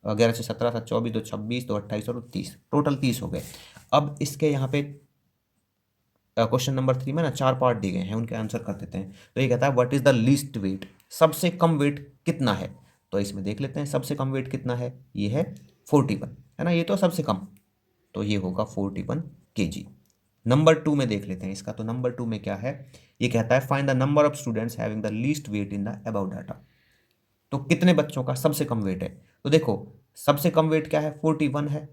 11, 6, 17, 7, 24, 2, 26, 2, 28 और 30, टोटल 30 हो गए। अब इसके यहाँ पे क्वेश्चन नंबर 3 में ना 4 पार्ट दिए गए हैं, उनके आंसर कर देते हैं। तो ये कहता है what is the least weight, सबसे कम वेट कितना है। तो इसमें देख लेते हैं सबसे कम वेट कितना है, ये है 41, है ना, ये तो सबसे कम, तो ये होगा 41 kg। नंबर 2 में देख लेते हैं इसका। तो नंबर 2 में क्या है, ये कहता है find the number of students having the least weight in the above data. तो कितने बच्चों का सबसे कम वेट है, तो देखो सबसे कम वेट क्या है, 41 है।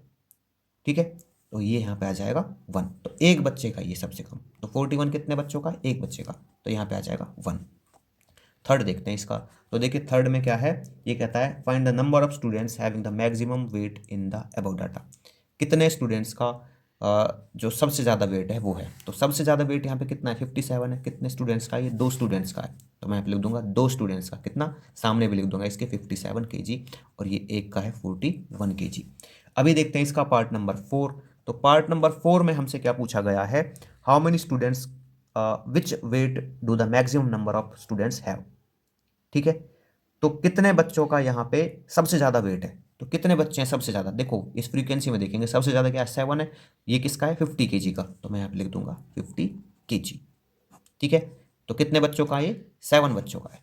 ठीक है, तो ये यहाँ पे आ जाएगा 1, तो एक बच्चे का ये सबसे कम। तो 41 कितने बच्चों का, एक बच्चे का, तो यहाँ पे आ जाएगा 1। थर्ड देखते हैं इसका। तो देखिए थर्ड में क्या है, ये कहता है find the number of students having the maximum weight in the above data. कितने स्टूडेंट्स का जो सबसे ज़्यादा वेट है वो है। तो सबसे ज़्यादा वेट यहाँ पे कितना है, 57 है। कितने स्टूडेंट्स का, ये 2 स्टूडेंट्स का है, तो मैं यहाँ पे लिख दूंगा 2 स्टूडेंट्स का कितना, सामने भी लिख दूंगा इसके 57 kg, और ये एक का है 41 kg। अभी देखते हैं इसका पार्ट नंबर 4। तो पार्ट नंबर 4 में हमसे क्या पूछा गया है, how many students which weight do the maximum number of students have. ठीक है, तो कितने बच्चों का यहाँ पे सबसे ज़्यादा वेट है, तो कितने बच्चे हैं सबसे ज़्यादा। देखो इस फ्रीक्वेंसी में देखेंगे सबसे ज़्यादा क्या है, 7 है। ये किसका है, 50 kg का, तो मैं यहाँ पे लिख दूंगा 50 kg। ठीक है, तो कितने बच्चों का, ये 7 बच्चों का है।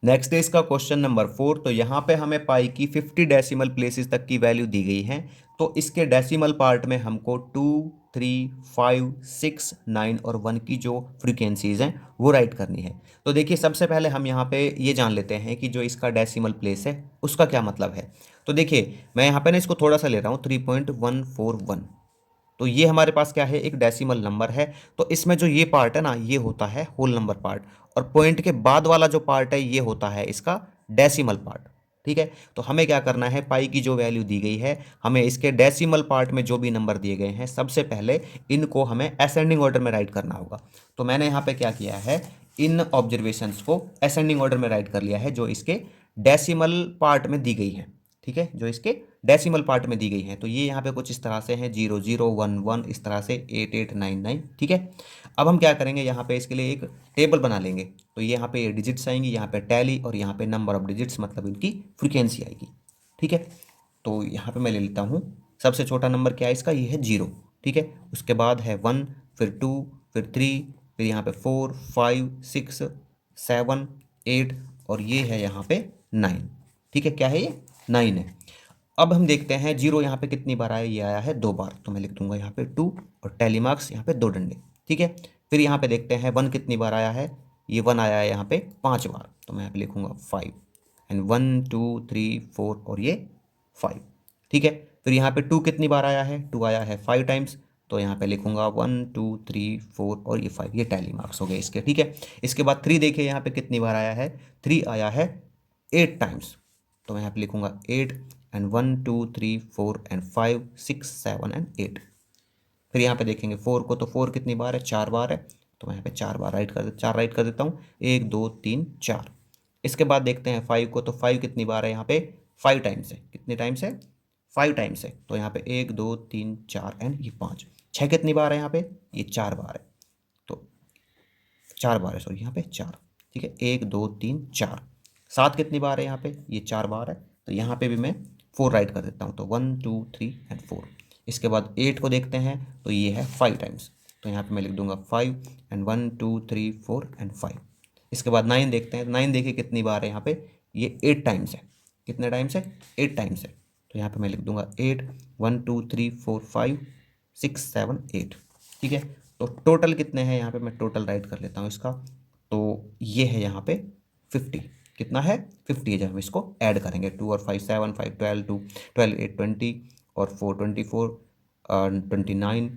नेक्स्ट है इसका क्वेश्चन नंबर 4। तो यहाँ पे हमें पाई की 50 डेसिमल प्लेसेस तक की वैल्यू दी गई है। तो इसके डेसिमल पार्ट में हमको 2, 3, 5, 6, 9 और 1 की जो फ्रीक्वेंसीज हैं वो राइट करनी है। तो देखिए सबसे पहले हम यहाँ पे ये जान लेते हैं कि जो इसका डेसिमल प्लेस है उसका क्या मतलब है। तो देखिए मैं यहाँ पे ना इसको थोड़ा सा ले रहा हूँ, 3.141। तो ये हमारे पास क्या है, एक डेसिमल नंबर है। तो इसमें जो ये पार्ट है ना, ये होता है होल नंबर पार्ट, और पॉइंट के बाद वाला जो पार्ट है ये होता है इसका डेसिमल पार्ट। ठीक है, तो हमें क्या करना है, पाई की जो वैल्यू दी गई है, हमें इसके डेसिमल पार्ट में जो भी नंबर दिए गए हैं सबसे पहले इनको हमें असेंडिंग ऑर्डर में राइट करना होगा। तो मैंने यहाँ पे क्या किया है, इन ऑब्जर्वेशंस को असेंडिंग ऑर्डर में राइट कर लिया है जो इसके डेसिमल पार्ट में दी गई है। ठीक है, जो इसके डेसिमल पार्ट में दी गई है। तो ये यहाँ पे कुछ इस तरह से हैं, 0, 0, 1, 1, इस तरह से 8, 8, 9, 9। ठीक है, अब हम क्या करेंगे, यहाँ पे इसके लिए एक टेबल बना लेंगे। तो ये यहाँ पे ये डिजिट्स आएंगी, यहाँ पे टैली, और यहाँ पे नंबर ऑफ डिजिट्स मतलब इनकी फ्रीक्वेंसी आएगी। ठीक है, तो यहाँ पे मैं ले लेता हूँ सबसे छोटा नंबर क्या है इसका, ये है 0। ठीक है, उसके बाद है 1, फिर 2, फिर 3, फिर यहाँ पे 4, 5, 6, 7, 8, और ये है यहाँ पे 9। ठीक है, क्या है ये, 9 है। अब हम देखते हैं 0 यहाँ पे कितनी बार आया, ये आया है 2 बार, तो मैं लिख दूंगा यहाँ पे 2, और टैली मार्क्स यहाँ पे 2 डंडे। ठीक है, फिर यहाँ पे देखते हैं 1 कितनी बार आया है, ये 1 आया है यहाँ पे 5 बार, तो मैं यहाँ पे लिखूँगा 5 एंड 1 2 3 4 और ये 5, ठीक है। फिर यहाँ पे 2 कितनी बार आया है, 2 आया है 5 टाइम्स, तो यहाँ पे लिखूँगा 1 2 3 4 और ये 5, ये टैली मार्क्स हो गए इसके, ठीक है। इसके बाद 3 देखिए यहाँ पे कितनी बार आया है, 3 आया है 8 टाइम्स, तो मैं यहाँ पे लिखूँगा 8 एंड 1 2 3 4 एंड 5 6 7 एंड 8। फिर यहाँ पे देखेंगे 4 को, तो 4 कितनी बार है, 4 बार है, तो मैं यहाँ पे 4 बार राइट कर देता हूँ, 1 2 3 4। इसके बाद देखते हैं 5 को, तो 5 कितनी बार है यहाँ पे, 5 टाइम्स है, कितने टाइम्स है, 5 टाइम्स है, तो यहाँ पे 1 2 3 4 एंड ये 5। 6 कितनी बार है यहाँ पे, ये 4 बार है, तो 4 बार है, सॉरी यहाँ पे 4, ठीक है, 1 2 3 4। 7 कितनी बार है यहाँ पे, ये 4 बार है, तो यहाँ पे भी मैं 4 राइट कर देता हूँ, तो 1 2 3 एंड 4। इसके बाद 8 को देखते हैं, तो ये है 5 टाइम्स, तो यहाँ पे मैं लिख दूंगा 5 एंड 1 2 3 4 एंड 5। इसके बाद 9 देखते हैं, 9 देखिए कितनी बार है यहाँ पे, ये 8 टाइम्स है, कितने टाइम्स है, 8 टाइम्स है, तो यहाँ पे मैं लिख दूंगा 8 1 2 3 4 5 6 7 8, ठीक है। तो टोटल कितने हैं यहाँ पे, मैं टोटल राइट कर लेता हूँ इसका, तो ये है यहाँ पे 50, कितना है 50 है। जब हम इसको ऐड करेंगे 2 और 5 7 5 12 2 12 8 20 और 4 24 29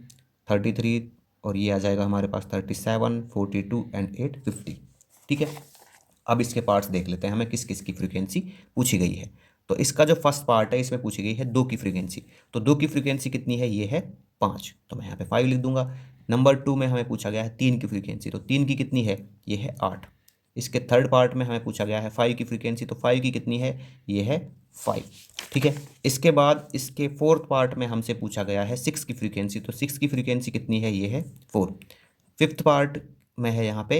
33 और ये आ जाएगा हमारे पास 37 42 एंड 8 50, ठीक है। अब इसके पार्ट्स देख लेते हैं, हमें किस किस की फ्रीक्वेंसी पूछी गई है। तो इसका जो फर्स्ट पार्ट है, इसमें पूछी गई है 2 की फ्रीक्वेंसी, तो 2 की फ्रीक्वेंसी कितनी है, ये है 5, तो मैं यहाँ पे 5 लिख दूंगा। नंबर 2 में हमें पूछा गया है 3 की फ्रीक्वेंसी, तो 3 की कितनी है, ये है 8। इसके थर्ड पार्ट में हमें पूछा गया है 5 की फ्रीक्वेंसी, तो 5 की कितनी है, ये है 5, ठीक है। इसके बाद इसके फोर्थ पार्ट में हमसे पूछा गया है 6 की फ्रीक्वेंसी, तो 6 की फ्रीक्वेंसी कितनी है, ये है 4। फिफ्थ पार्ट में है यहाँ पे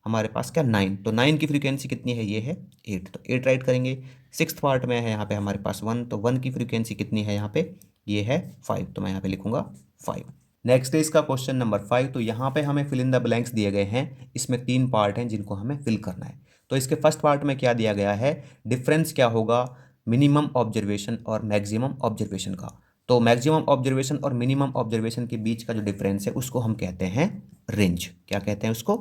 हमारे पास क्या 9, तो 9 की फ्रीक्वेंसी कितनी है, ये है 8, तो 8 राइट करेंगे। सिक्स्थ पार्ट में है यहाँ पे हमारे पास 1, तो 1 की फ्रीक्वेंसी कितनी है यहाँ पे, ये है 5, तो मैं यहाँ पे लिखूंगा 5। नेक्स्ट है इसका क्वेश्चन नंबर 5, तो यहाँ पे हमें फिल इन द ब्लैंक्स दिए गए हैं, इसमें 3 पार्ट हैं जिनको हमें फिल करना है। तो इसके फर्स्ट पार्ट में क्या दिया गया है, डिफरेंस क्या होगा मिनिमम ऑब्जर्वेशन और मैक्सिमम ऑब्जर्वेशन का। तो मैक्सिमम ऑब्जर्वेशन और मिनिमम ऑब्जर्वेशन के बीच का जो डिफरेंस है उसको हम कहते हैं रेंज, क्या कहते हैं उसको,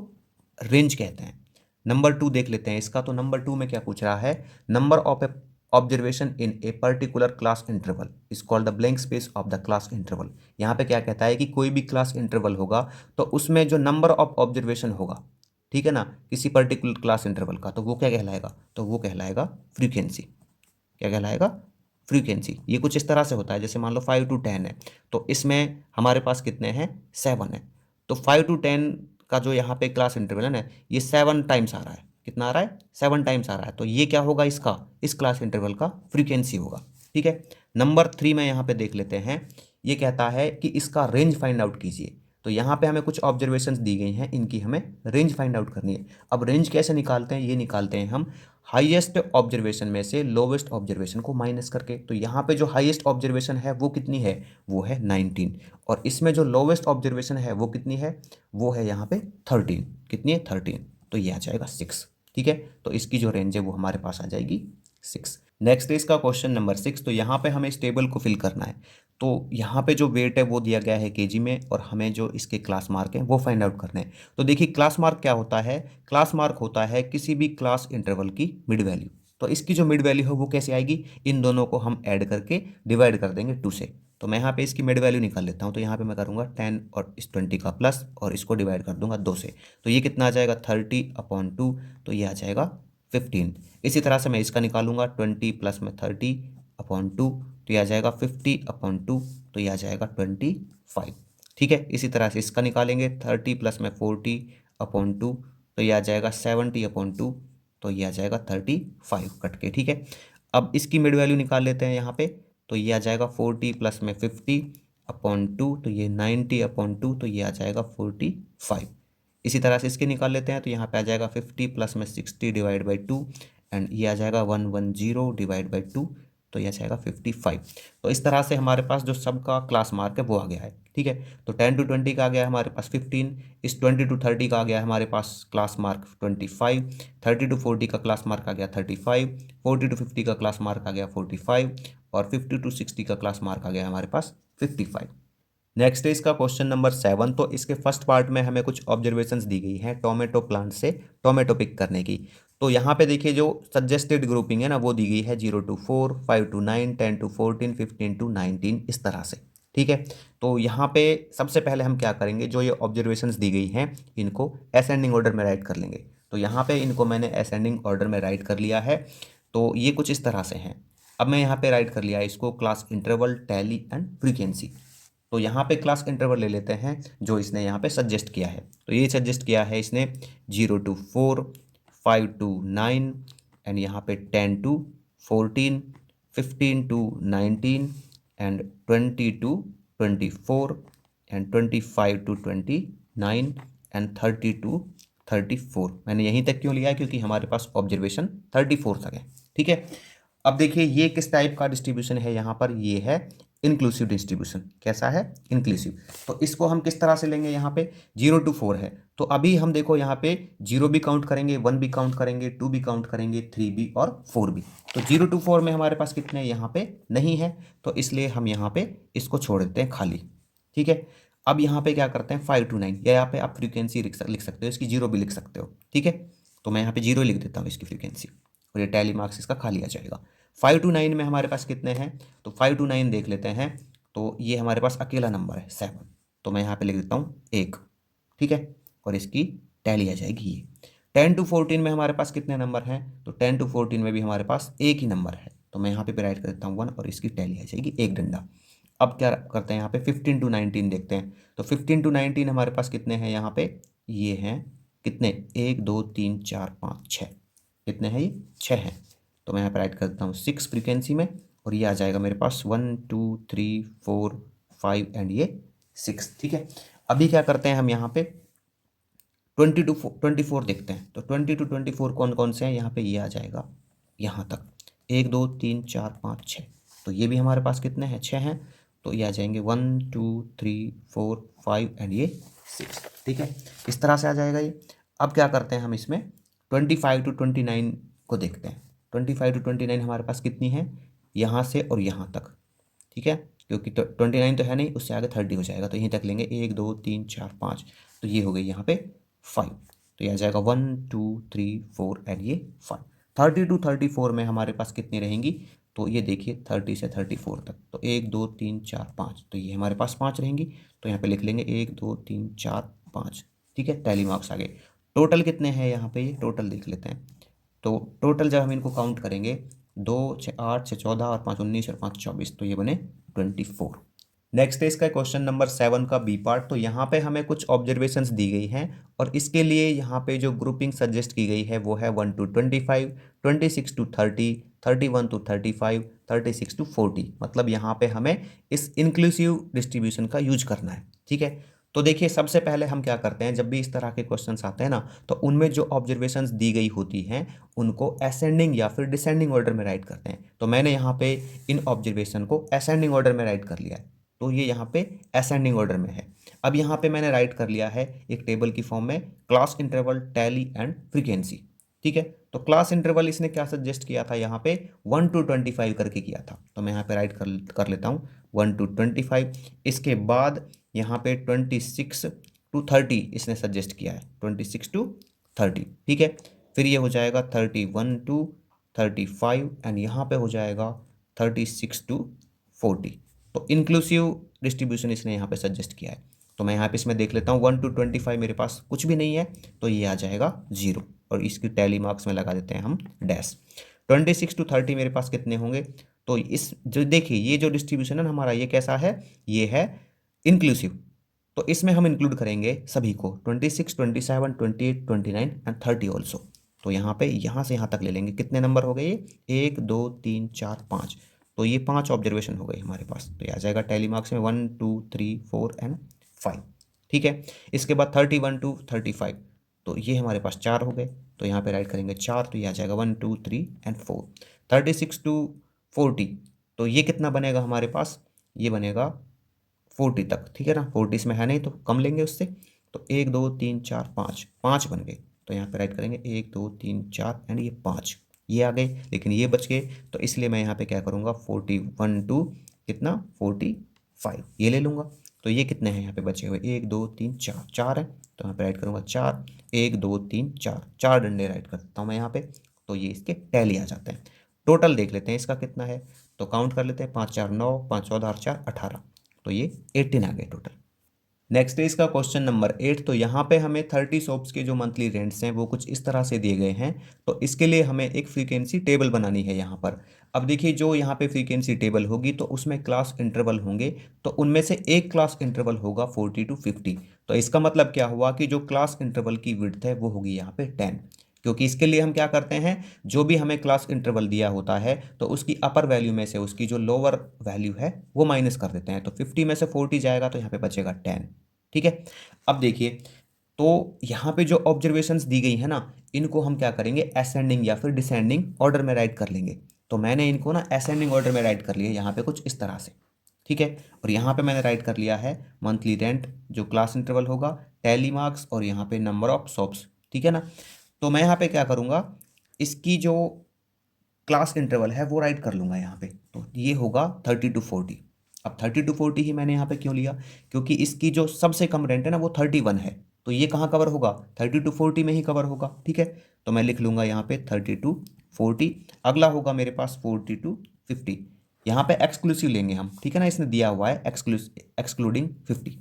रेंज कहते हैं। नंबर 2 देख लेते हैं इसका, तो नंबर 2 में क्या पूछ रहा है, number of A observation in a particular class interval is called the blank space of the class interval. यहाँ पे क्या कहता है कि कोई भी क्लास इंटरवल होगा तो उसमें जो नंबर ऑफ ऑब्जर्वेशन होगा, ठीक है ना, किसी पर्टिकुलर क्लास इंटरवल का, तो वो क्या कहलाएगा, तो वो कहलाएगा फ्रीक्वेंसी। क्या कहलाएगा, फ्रीक्वेंसी। ये कुछ इस तरह से होता है, जैसे मान लो 5 to 10 है, तो इसमें हमारे पास कितने हैं, 7 है, तो 5 to 10 का जो यहाँ पे क्लास इंटरवल है ना, ये 7 टाइम्स आ रहा है, कितना आ रहा है, 7 टाइम्स आ रहा है, तो ये क्या होगा इसका, इस क्लास इंटरवल का फ्रीक्वेंसी होगा, ठीक है। नंबर 3 में यहाँ पे देख लेते हैं, ये कहता है कि इसका रेंज फाइंड आउट कीजिए। तो यहाँ पे हमें कुछ ऑब्जर्वेशंस दी गई हैं, इनकी हमें रेंज फाइंड आउट करनी है। अब रेंज कैसे निकालते हैं, ये निकालते हैं हम हाईएस्ट ऑब्जर्वेशन में से लोवेस्ट ऑब्जर्वेशन को माइनस करके। तो यहाँ पे जो हाईएस्ट ऑब्जर्वेशन है वो कितनी है, वो है 19, और इसमें जो लोवेस्ट ऑब्जर्वेशन है वो कितनी है, वो है यहाँ पे 13, कितनी है 13, तो ये आ जाएगा 6, ठीक है। तो इसकी जो रेंज है वो हमारे पास आ जाएगी 6। नेक्स्ट है इसका क्वेश्चन नंबर 6, तो यहाँ पे हमें इस टेबल को फिल करना है। तो यहाँ पे जो वेट है वो दिया गया है केजी में, और हमें जो इसके क्लास मार्क हैं वो फाइंड आउट करने हैं। तो देखिए क्लास मार्क क्या होता है, क्लास मार्क होता है किसी भी क्लास इंटरवल की मिड वैल्यू। तो इसकी जो मिड वैल्यू है वो कैसे आएगी, इन दोनों को हम ऐड करके डिवाइड कर देंगे 2 से। तो मैं यहाँ पे इसकी मिड वैल्यू निकाल लेता हूँ, तो यहाँ पे मैं करूँगा 10 और इस 20 का प्लस, और इसको डिवाइड कर दूंगा 2 से, तो ये कितना आ जाएगा 30/2, तो ये आ जाएगा 15। इसी तरह से मैं इसका निकालूंगा 20 प्लस में 30/2, तो ये आ जाएगा 50/2, तो ये आ जाएगा 25, ठीक है। इसी तरह से इसका निकालेंगे 30 प्लस में 40/2, तो ये आ जाएगा 70/2, तो ये आ जाएगा 35 कट के, ठीक है। अब इसकी मिड वैल्यू निकाल लेते हैं यहाँ पे, तो ये आ जाएगा 40 प्लस में 50/2, तो ये 90/2, तो ये आ जाएगा 45। इसी तरह से इसके निकाल लेते हैं, तो यहाँ पे आ जाएगा 50 प्लस में 60 डिवाइड बाई 2, एंड ये आ जाएगा 110 डिवाइड बाई 2, तो ये आ जाएगा 55। तो इस तरह से हमारे पास जो सबका क्लास मार्क है वो आ गया है, ठीक है। तो 10 to 20 का आ गया है हमारे पास 15, इस 20 to 30 का आ गया है हमारे पास क्लास मार्क 25, 30 to 40 का क्लास मार्क आ गया 35, 40 to 50 का क्लास मार्क आ गया 45, और 50 to 60 का क्लास मार्क आ गया हमारे पास 55। नेक्स्ट है इसका क्वेश्चन नंबर 7। तो इसके फर्स्ट पार्ट में हमें कुछ ऑब्जर्वेशंस दी गई हैं टोमेटो प्लांट से टोमेटो पिक करने की। तो यहाँ पे देखिए जो सजेस्टेड ग्रुपिंग है ना वो दी गई है 0 to 4, 5 to 9, 10 to 14, 15 to 19 इस तरह से। ठीक है, तो यहाँ पे सबसे पहले हम क्या करेंगे, जो ये ऑब्जर्वेशंस दी गई हैं इनको असेंडिंग ऑर्डर में राइट कर लेंगे। तो यहाँ पे इनको मैंने असेंडिंग ऑर्डर में राइट कर लिया है। तो ये कुछ इस तरह से हैं। अब मैं यहाँ पे राइट कर लिया है इसको class interval, tally and frequency. तो यहाँ पे क्लास इंटरवल ले लेते हैं जो इसने यहाँ पे सजेस्ट किया है। तो ये सजेस्ट किया है इसने 0 to 4, 5 to 9 एंड यहाँ पे 10 to 14, 15 to 19 and 20 to 24 and 25 to 29 and 30 to 34। मैंने यहीं तक क्यों लिया है, क्योंकि हमारे पास ऑब्जर्वेशन 34 तक है। ठीक है, अब देखिए ये किस टाइप का डिस्ट्रीब्यूशन है, यहाँ पर ये है इंक्लूसिव डिस्ट्रीब्यूशन। कैसा है? इंक्लूसिव। तो इसको हम किस तरह से लेंगे, यहाँ पे 0 to 4 है तो अभी हम देखो यहाँ पे 0 भी काउंट करेंगे, 1 भी काउंट करेंगे, 2 भी काउंट करेंगे, 3 भी और 4 भी। तो 0 to 4 में हमारे पास कितने यहाँ पे नहीं है, तो इसलिए हम यहाँ पे इसको छोड़ देते हैं खाली। ठीक है, अब यहाँ पे क्या करते हैं 5 to 9, या यहाँ पे आप फ्रीक्वेंसी लिख सकते हो, इसकी 0 भी लिख सकते हो। ठीक है, तो मैं यहाँ पे 0 लिख देता हूँ इसकी फ्रीक्वेंसी और ये टैली मार्क्स इसका खाली आ जाएगा। 5 to 9 में हमारे पास कितने हैं, तो 5 to 9 देख लेते हैं। तो ये हमारे पास अकेला नंबर है 7, तो मैं यहाँ पे लिख देता हूँ 1। ठीक है, और इसकी टैली आ जाएगी ये। 10 to 14 में हमारे पास कितने नंबर हैं, तो 10 to 14 में भी हमारे पास एक ही नंबर है, तो मैं यहाँ पे राइट कर देता हूँ 1 और इसकी टैली आ जाएगी एक डंडा। अब क्या करते हैं यहाँ पे 15 to 19 देखते हैं। तो 15 to 19 हमारे पास कितने हैं यहाँ पे, ये हैं कितने, 1 2 3 4 5 6, कितने हैं ये 6 हैं। तो मैं यहाँ पर राइट कर देता हूँ 6 फ्रीक्वेंसी में, और ये आ जाएगा मेरे पास 1 2 3 4 5 एंड ये 6। ठीक है, अभी क्या करते हैं हम यहाँ पे 20 to 24 देखते हैं। तो 20 to 24 कौन कौन से हैं, यहाँ पे ये आ जाएगा यहाँ तक 1 2 3 4 5 6। तो ये भी हमारे पास कितने हैं, 6 हैं। तो ये आ जाएंगे 1 2 3 4 5 एंड ये 6। ठीक है, इस तरह से आ जाएगा ये। अब क्या करते हैं हम इसमें 25 to 29 को देखते हैं। 25 to 29 हमारे पास कितनी है, यहाँ से और यहाँ तक। ठीक है, क्योंकि 29 तो है नहीं, उससे आगे 30 हो जाएगा, तो यहीं तक लेंगे 1 2 3 4 5। तो ये हो गई यहाँ पे 5, तो ये आ जाएगा 1 2 3 4 एंड ये 5। 30 to 34 में हमारे पास कितनी रहेंगी, तो ये देखिए 30 से 34 तक, तो 1 2 3 4 5, तो ये हमारे पास 5 रहेंगी। तो यहाँ पे लिख लेंगे 1 2 3 4 5। ठीक है, टैली मार्क्स आ गए। टोटल कितने हैं यहाँ पे, ये टोटल देख लेते हैं। तो टोटल जब हम इनको काउंट करेंगे 2 6 8 6 14 और 5 19 और 5 24, तो ये बने 24। नेक्स्ट है इसका क्वेश्चन नंबर 7 का बी पार्ट। तो यहाँ पे हमें कुछ ऑब्जर्वेशंस दी गई हैं और इसके लिए यहाँ पे जो ग्रुपिंग सजेस्ट की गई है वो है 1 to 25, 26 to 30, 31 to 35, 36 to 40। मतलब यहाँ पे हमें इस इंक्लूसिव डिस्ट्रीब्यूशन का यूज करना है। ठीक है, तो देखिए सबसे पहले हम क्या करते हैं, जब भी इस तरह के क्वेश्चंस आते हैं ना, तो उनमें जो ऑब्जर्वेशंस दी गई होती हैं उनको असेंडिंग या फिर डिसेंडिंग ऑर्डर में राइट करते हैं। तो मैंने यहाँ पे इन ऑब्जर्वेशन को असेंडिंग ऑर्डर में राइट कर लिया है, तो ये यहाँ पे असेंडिंग ऑर्डर में है। अब यहाँ पे मैंने राइट कर लिया है एक टेबल की फॉर्म में class interval, tally and frequency. ठीक है, तो क्लास इंटरवल इसने क्या सजेस्ट किया था, यहाँ पे 1 to 25 करके किया था, तो मैं यहाँ पे राइट कर लेता हूँ 1 to 25। इसके बाद यहाँ पे 26 to 30 इसने सजेस्ट किया है, 26 to 30। ठीक है, फिर ये हो जाएगा 31 to 35 एंड यहाँ पे हो जाएगा 36 to 40। तो इंक्लूसिव डिस्ट्रीब्यूशन इसने यहाँ पे सजेस्ट किया है। तो मैं यहाँ पे इसमें देख लेता हूँ 1 to 25 मेरे पास कुछ भी नहीं है, तो ये आ जाएगा 0 और इसकी टैली मार्क्स में लगा देते हैं हम डैश। 26 to 30 मेरे पास कितने होंगे, तो इस जो देखिए ये जो डिस्ट्रीब्यूशन है ना हमारा, ये कैसा है, ये है इंक्लूसिव। तो इसमें हम इंक्लूड करेंगे सभी को 26, 27, 28, 29 एंड 30 ऑल्सो। तो यहाँ पे यहाँ से यहाँ तक ले लेंगे, कितने नंबर हो गए ये 1 2 3 4 5। तो ये 5 ऑब्जर्वेशन हो गए हमारे पास, तो ये आ जाएगा टैली मार्क्स में 1 2 3 4 एंड 5। ठीक है, इसके बाद 31 to 35, तो ये हमारे पास 4 हो गए, तो यहाँ पे राइट करेंगे 4, तो ये आ जाएगा 1 2 3 एंड 4। 36 to 40, तो ये कितना बनेगा हमारे पास, ये बनेगा 40 तक। ठीक है ना, 40 इसमें है नहीं तो कम लेंगे उससे, तो 1 2 3 4 5, 5 बन गए। तो यहाँ पे राइट करेंगे 1 2 3 4 एंड ये 5, ये आ गए, लेकिन ये बच गए, तो इसलिए मैं यहाँ पे क्या करूँगा 41 to कितना 45 ये ले लूँगा। तो ये कितने हैं यहाँ पे बचे हुए, 1 2 3 4, 4 है, तो यहाँ पे राइट करूँगा 4, 1 2 3 4, 4 डंडे राइट करता हूँ मैं यहाँ पे, तो ये इसके टैली आ जाते हैं। टोटल देख लेते हैं इसका कितना है, तो काउंट कर लेते हैं, 5 4 9, 5 14 और 4 18, तो ये 18 आ गए टोटल। नेक्स्ट है इसका क्वेश्चन नंबर 8। तो यहाँ पे हमें 30 शॉप्स के जो मंथली रेंट्स हैं वो कुछ इस तरह से दिए गए हैं। तो इसके लिए हमें एक फ्रीक्वेंसी टेबल बनानी है यहाँ पर। अब देखिए, जो यहाँ पे फ्रीक्वेंसी टेबल होगी तो उसमें क्लास इंटरवल होंगे, तो उनमें से एक क्लास इंटरवल होगा 40 to 50। तो इसका मतलब क्या हुआ कि जो क्लास इंटरवल की विड्थ है वो होगी यहाँ पे 10, क्योंकि इसके लिए हम क्या करते हैं, जो भी हमें क्लास इंटरवल दिया होता है तो उसकी अपर वैल्यू में से उसकी जो लोअर वैल्यू है वो माइनस कर देते हैं। तो 50 में से 40 जाएगा तो यहाँ पे बचेगा 10। ठीक है, अब देखिए, तो यहाँ पे जो ऑब्जर्वेशंस दी गई है ना, इनको हम क्या करेंगे, असेंडिंग या फिर डिसेंडिंग ऑर्डर में राइट कर लेंगे। तो मैंने इनको ना असेंडिंग ऑर्डर में राइट कर लिया यहाँ पे कुछ इस तरह से। ठीक है, और यहाँ पे मैंने राइट कर लिया है मंथली रेंट, जो क्लास इंटरवल होगा, टैली मार्क्स और यहाँ पे नंबर ऑफ शॉप्स। ठीक है ना, तो मैं यहाँ पे क्या करूँगा, इसकी जो क्लास इंटरवल है वो राइट कर लूँगा यहाँ पे, तो ये होगा 30 to 40। अब 30 to 40 ही मैंने यहाँ पे क्यों लिया, क्योंकि इसकी जो सबसे कम रेंट है ना वो 31 है, तो ये कहाँ कवर होगा, 30 to 40 में ही कवर होगा। ठीक है, तो मैं लिख लूँगा यहाँ पे 30 to 40। अगला होगा मेरे पास 40 to 50, यहाँ पे एक्सक्लूसिव लेंगे हम। ठीक है ना, इसने दिया हुआ है एक्सक्लूडिंग 50,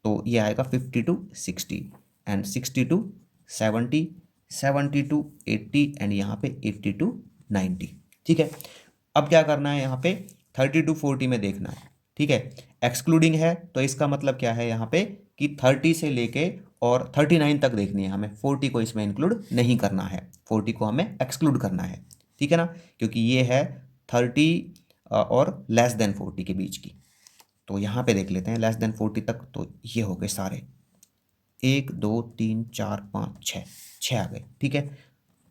तो ये आएगा 50 to 60 and 60 to 70, 70 to 80 and यहाँ पे 80 to 90। ठीक है, अब क्या करना है, यहाँ पे 30 to 40 में देखना है। ठीक है, एक्सक्लूडिंग है तो इसका मतलब क्या है यहाँ पे कि 30 से लेके और 39 तक देखनी है हमें, 40 को इसमें इंक्लूड नहीं करना है, 40 को हमें एक्सक्लूड करना है। ठीक है ना, क्योंकि ये है 30 और लेस देन 40 के बीच की। तो यहाँ पे देख लेते हैं लेस देन 40 तक, तो ये हो गए सारे, 1 2 3 4 5 6, 6 आ गए। ठीक है,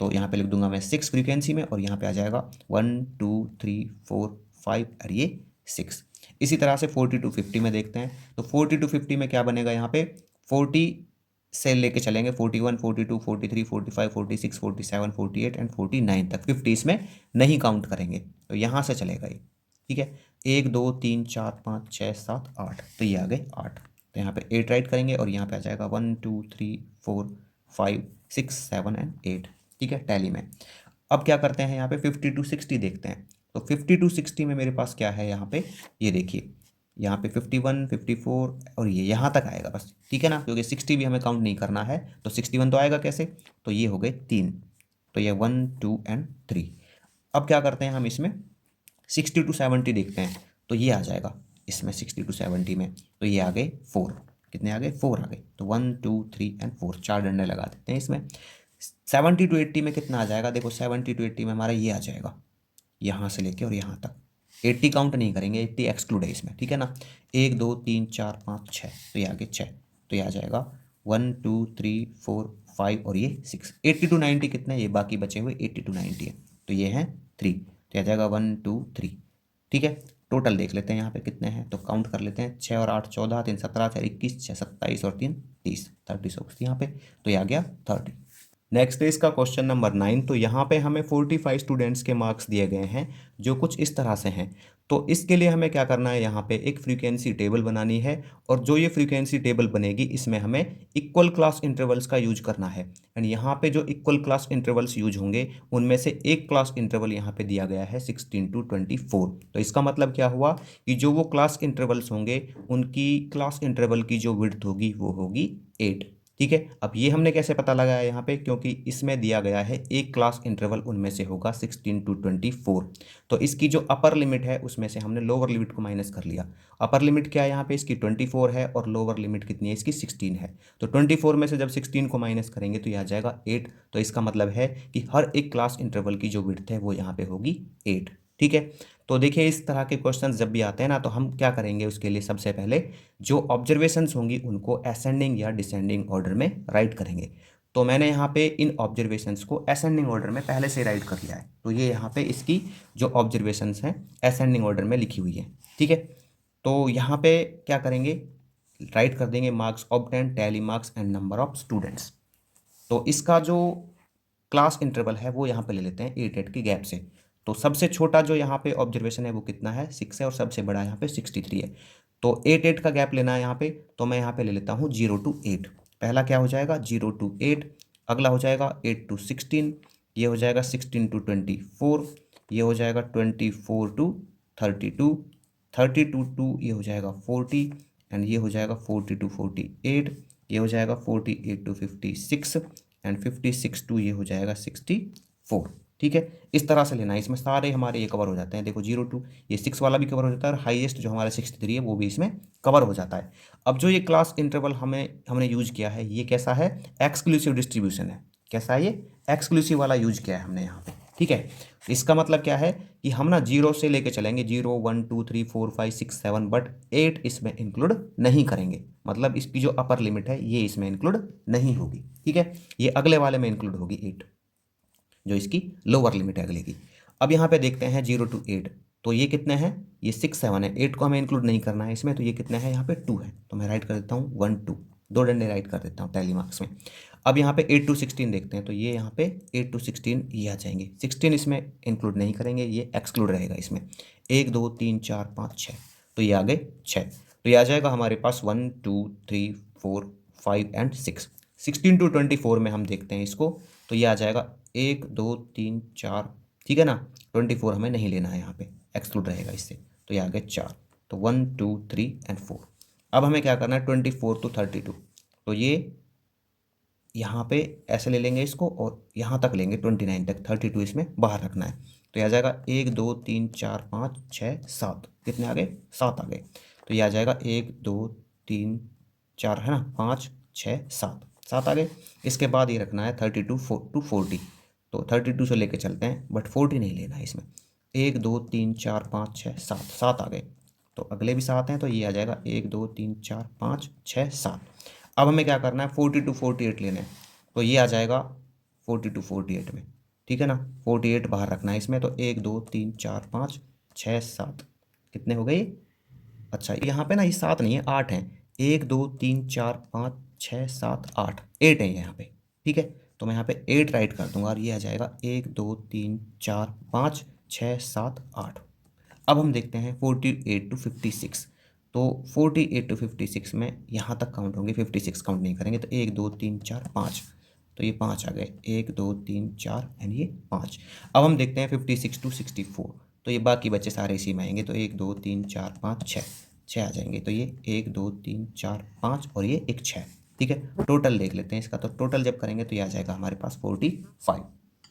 तो यहाँ पे लिख दूंगा मैं 6 फ्रीक्वेंसी में, और यहाँ पे आ जाएगा 1 2 3 4 5 और ये 6। इसी तरह से 40 to 50 में देखते हैं, तो 40 to 50 में क्या बनेगा, यहाँ पे 40 से लेके चलेंगे 41 42 43 45 46 47 48 एंड 49 तक, 50 इसमें नहीं काउंट करेंगे, तो यहाँ से चलेगा ये। ठीक है, 1 2 3 4 5 6 7 8, तो ये आ गए 8, तो यहाँ पे 8 राइट करेंगे, और यहाँ पे आ जाएगा 1 2 3 4 5 6 7 एंड 8। ठीक है, टैली में। अब क्या करते हैं, यहाँ पे 50 to 60 देखते हैं, तो 50 to 60 में मेरे पास क्या है, यहाँ पे ये देखिए, यहाँ पे 51 54 और ये यहाँ तक आएगा बस। ठीक है ना, क्योंकि 60 भी हमें काउंट नहीं करना है, तो 61 तो आएगा कैसे, तो ये हो गए 3, तो ये 1 2 एंड 3। अब क्या करते हैं हम इसमें 60 to 70 देखते हैं, तो ये आ जाएगा इसमें 60 to 70 में, तो ये आ गए 4, कितने आ गए, 4 आ गए, तो 1 2 3 एंड 4, 4 डंडे लगा देते हैं इसमें। 70 to 80 में कितना आ जाएगा, देखो 70 to 80 में हमारा ये आ जाएगा, यहाँ से लेके और यहाँ तक, 80 काउंट नहीं करेंगे, 80 एक्सक्लूड है इसमें। ठीक है ना, 1 2 3 4 5 6, तो ये आगे 6, तो ये आ जाएगा 1 2 3 4 5 और ये 6। 80 to 90 कितने, ये बाकी बचे हुए 80 to 90 है, तो ये है 3, तो आ जाएगा 1 2 3। ठीक है, टोटल देख लेते हैं यहाँ पे कितने हैं, तो काउंट कर लेते हैं, 6 और 8 14, 3 17, 4 21, 6 27 और 3 30, 30 यहाँ पे, तो ये आ गया 30। नेक्स्ट है इसका क्वेश्चन नंबर 9। तो यहाँ पे हमें 45 स्टूडेंट्स के मार्क्स दिए गए हैं, जो कुछ इस तरह से हैं। तो इसके लिए हमें क्या करना है, यहाँ पे एक फ्रीक्वेंसी टेबल बनानी है, और जो ये फ्रीक्वेंसी टेबल बनेगी इसमें हमें इक्वल क्लास इंटरवल्स का यूज करना है। एंड यहाँ पे जो इक्वल क्लास इंटरवल्स यूज होंगे उनमें से एक क्लास इंटरवल यहाँ पे दिया गया है 16 to 24। तो इसका मतलब क्या हुआ कि जो वो क्लास इंटरवल्स होंगे उनकी क्लास इंटरवल की जो विड्थ होगी वो होगी 8। ठीक है, अब ये हमने कैसे पता लगाया यहाँ पे, क्योंकि इसमें दिया गया है एक क्लास इंटरवल उनमें से होगा 16 to 24। तो इसकी जो अपर लिमिट है उसमें से हमने लोअर लिमिट को माइनस कर लिया। अपर लिमिट क्या है यहाँ पे, इसकी 24 है, और लोअर लिमिट कितनी है, इसकी 16 है। तो 24 में से जब 16 को माइनस करेंगे तो यह आ जाएगा 8। तो इसका मतलब है कि हर एक क्लास इंटरवल की जो विड्थ है वो यहाँ पे होगी 8। ठीक है, तो देखिए इस तरह के क्वेश्चन जब भी आते हैं ना, तो हम क्या करेंगे, उसके लिए सबसे पहले जो ऑब्जर्वेशंस होंगी उनको असेंडिंग या डिसेंडिंग ऑर्डर में राइट करेंगे। तो मैंने यहाँ पे इन ऑब्जर्वेशंस को असेंडिंग ऑर्डर में पहले से राइट कर लिया है, तो ये यहाँ पे इसकी जो ऑब्जर्वेशंस हैं असेंडिंग ऑर्डर में लिखी हुई है। ठीक है, तो यहाँ पे क्या करेंगे, राइट कर देंगे marks obtain, tally marks and number of students. तो इसका जो क्लास इंटरवल है वो यहाँ पे ले लेते हैं 8 की गैप से। तो सबसे छोटा जो यहाँ पे ऑब्जर्वेशन है वो कितना है, 6 है, और सबसे बड़ा यहाँ पे 63 है। तो 8 का गैप लेना है यहाँ पे, तो मैं यहाँ पे ले लेता हूँ 0 to 8। पहला क्या हो जाएगा 0 to 8, अगला हो जाएगा 8 to 16, ये हो जाएगा 16 to 24, ये हो जाएगा 24 to 32, 32 to ये हो जाएगा 40, एंड ये हो जाएगा 40 to 48, ये हो जाएगा 48 to 56, एंड 56 to ये हो जाएगा 64। ठीक है, इस तरह से लेना है, इसमें सारे हमारे ये कवर हो जाते हैं। देखो 0 to ये 6 वाला भी कवर हो जाता है, और हाईएस्ट जो हमारा 63 है वो भी इसमें कवर हो जाता है। अब जो ये क्लास इंटरवल हमने यूज किया है, ये कैसा है, एक्सक्लूसिव डिस्ट्रीब्यूशन है। कैसा है ये, एक्सक्लूसिव वाला यूज किया है हमने यहाँ पे। ठीक है, इसका मतलब क्या है कि हम ना 0 से लेके चलेंगे, 0 1 2 3 4 5 6 7, बट 8 इसमें इंक्लूड नहीं करेंगे। मतलब इसकी जो अपर लिमिट है ये इसमें इंक्लूड नहीं होगी। ठीक है, ये अगले वाले में इंक्लूड होगी 8, जो इसकी लोअर लिमिट है अगले की। अब यहाँ पे देखते हैं 0 to 8, तो ये कितने हैं, ये 6 7 है, 8 को हमें इंक्लूड नहीं करना है इसमें, तो ये कितने हैं यहाँ पे 2 है, तो मैं राइट कर देता हूँ 1 2, दो डंडे राइट कर देता हूँ टैली मार्क्स में। अब यहाँ पे 8 to 16 देखते हैं, तो ये यहाँ पे 8 to 16 ये आ जाएंगे, 16 इसमें इंक्लूड नहीं करेंगे, ये एक्सक्लूड रहेगा इसमें। 1 2 3 4 5 6, तो ये आ गए 6, तो ये आ जाएगा हमारे पास 1 2 3 4 5 एंड 6। 16 to 24 में हम देखते हैं इसको, तो ये आ जाएगा 1 2 3 4, ठीक है ना। 24 हमें नहीं लेना है यहाँ पे, एक्सक्लूड रहेगा इससे, तो ये आ गए 4, तो 1 2 3 एंड 4। अब हमें क्या करना है 24 to 32, तो ये यहाँ पे ऐसे ले लेंगे इसको, और यहाँ तक लेंगे 29 तक, 32 इसमें बाहर रखना है, तो ये आ जाएगा 1 2 3 4 5 6 7, कितने आ गए 7 आ गए, तो ये आ जाएगा 1 2 3 4 है ना, 5 6 7, 7 आ गए। इसके बाद ये रखना है 32 to 40, तो 32 से लेके चलते हैं, बट 40 नहीं लेना है इसमें। 1 2 3 4 5 6 7, 7 आ गए, तो अगले भी 7 हैं, तो ये आ जाएगा 1 2 3 4 5 6 7। अब हमें क्या करना है 40 to 48 लेने हैं, तो ये आ जाएगा 40 to 48 में, ठीक है ना। 48 बाहर रखना है इसमें, तो 1 2 3 4 5 6 7, कितने हो गए, अच्छा यहाँ पे ना ये 7 नहीं है 8 हैं, 1 2 3 4 5 6 7 8, 8 है यहाँ पे। ठीक है, तो मैं यहाँ पे 8 राइट कर दूंगा, और ये आ जाएगा 1 2 3 4 5 6 7 8। अब हम देखते हैं 48 to 56, तो 48 to 56 में यहाँ तक काउंट होंगे, 56 काउंट नहीं करेंगे, तो 1 2 3 4 5, तो ये 5 आ गए, 1 2 3 4 एंड ये 5। अब हम देखते हैं 56 to 64, तो ये बाकी बच्चे सारे इसी में आएंगे, तो 1 2 3 4 5 6 आ जाएंगे, तो ये 1 2 3 4 5 और ये एक 6। ठीक है, टोटल देख लेते हैं इसका, तो टोटल जब करेंगे तो ये आ जाएगा हमारे पास 45।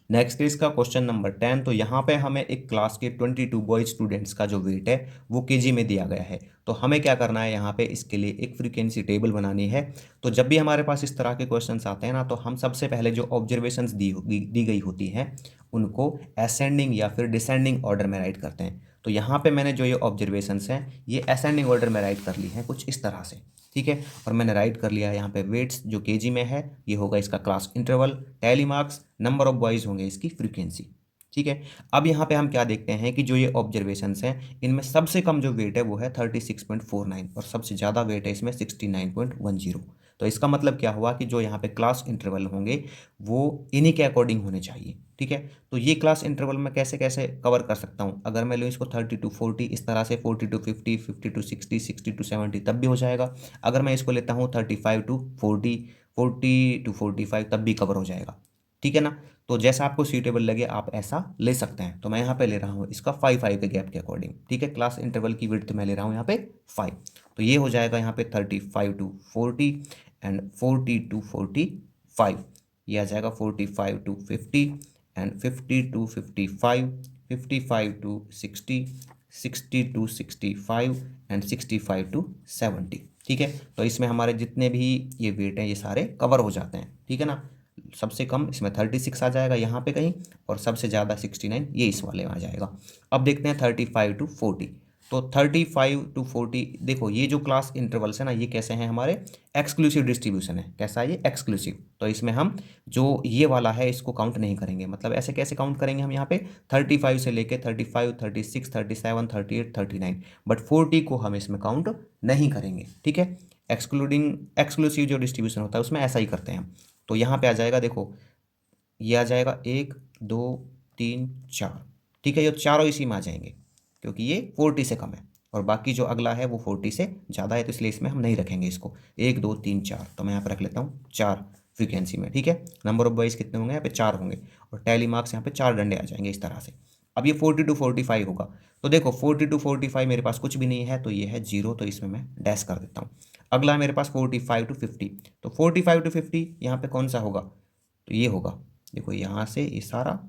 नेक्स्ट है इसका क्वेश्चन नंबर 10। तो यहाँ पे हमें एक क्लास के 22 बॉयज स्टूडेंट्स का जो वेट है वो केजी में दिया गया है। तो हमें क्या करना है यहाँ पे, इसके लिए एक फ्रीक्वेंसी टेबल बनानी है। तो जब भी हमारे पास इस तरह के क्वेश्चंस आते हैं ना, तो हम सबसे पहले जो ऑब्जर्वेशंस दी गई होती हैं उनको असेंडिंग या फिर डिसेंडिंग ऑर्डर में राइट करते हैं। तो यहाँ पे मैंने जो ये ऑब्जर्वेशंस हैं ये असेंडिंग ऑर्डर में राइट कर ली हैं कुछ इस तरह से। ठीक है, और मैंने राइट कर लिया है यहाँ पे वेट्स जो केजी में है, ये होगा इसका class interval, tally marks, number of boys होंगे इसकी फ्रीक्वेंसी। ठीक है, अब यहाँ पे हम क्या देखते हैं कि जो ये ऑब्जर्वेशंस हैं इनमें सबसे कम जो वेट है वो है 36.49, और सबसे ज़्यादा वेट है इसमें 69.10। तो इसका मतलब क्या हुआ कि जो यहाँ पे क्लास इंटरवल होंगे वो इन्हीं के अकॉर्डिंग होने चाहिए। ठीक है, तो ये क्लास इंटरवल में कैसे कैसे कवर कर सकता हूँ, अगर मैं लूँ इसको 30 to 40 इस तरह से, 40 to 50, 50 to 60, 60 to 70 तब भी हो जाएगा। अगर मैं इसको लेता हूँ 35 to 40, 40 to 45 तब भी कवर हो जाएगा। ठीक है ना, तो जैसा आपको सूटेबल लगे आप ऐसा ले सकते हैं। तो मैं यहाँ पे ले रहा हूँ इसका 5 के गैप के अकॉर्डिंग। ठीक है, क्लास इंटरवल की विड्थ मैं ले रहा हूँ यहाँ पे 5, तो ये हो जाएगा यहाँ पे 35 to 40 एंड 40 to 45, ये आ जाएगा 45 to 50 and 50 to 55, 55 to 60, 60 to 65 and 65 to 70। ठीक है, तो इसमें हमारे जितने भी ये वेट हैं ये सारे कवर हो जाते हैं। ठीक है ना, सबसे कम इसमें 36 आ जाएगा यहाँ पे कहीं, और सबसे ज़्यादा 69 ये इस वाले में आ जाएगा। अब देखते हैं 35 to 40, तो 35 to 40 देखो ये जो क्लास इंटरवल्स है ना ये कैसे हैं हमारे, एक्सक्लूसिव डिस्ट्रीब्यूशन है। कैसा है ये, एक्सक्लूसिव। तो इसमें हम जो ये वाला है इसको काउंट नहीं करेंगे। मतलब ऐसे कैसे काउंट करेंगे हम यहाँ पे, 35 से लेके 35, 36, 37, 38, 39, बट 40 को हम इसमें काउंट नहीं करेंगे। ठीक है, एक्सक्लूसिव जो डिस्ट्रीब्यूशन होता है उसमें ऐसा ही करते हैं हम। तो यहाँ पे आ जाएगा, देखो ये आ जाएगा 1 2 3 4। ठीक है, ये चारों इसी में आ जाएंगे क्योंकि ये 40 से कम है, और बाकी जो अगला है वो 40 से ज़्यादा है, तो इसलिए इसमें हम नहीं रखेंगे इसको। 1 2 3 4, तो मैं यहाँ पर रख लेता हूँ 4 फ्रीक्वेंसी में, ठीक है। नंबर ऑफ बॉयज़ कितने होंगे यहाँ पे? 4 होंगे, और टैली मार्क्स यहाँ पे 4 डंडे आ जाएंगे इस तरह से। अब ये 40 टू 45 होगा, तो देखो 40 टू 45 मेरे पास कुछ भी नहीं है, तो ये है 0, तो इसमें मैं डैश कर देता हूँ। अगला है मेरे पास 45 टू 50, तो 45 टू 50 यहाँ पे कौन सा होगा? तो ये होगा, देखो यहाँ से ये सारा,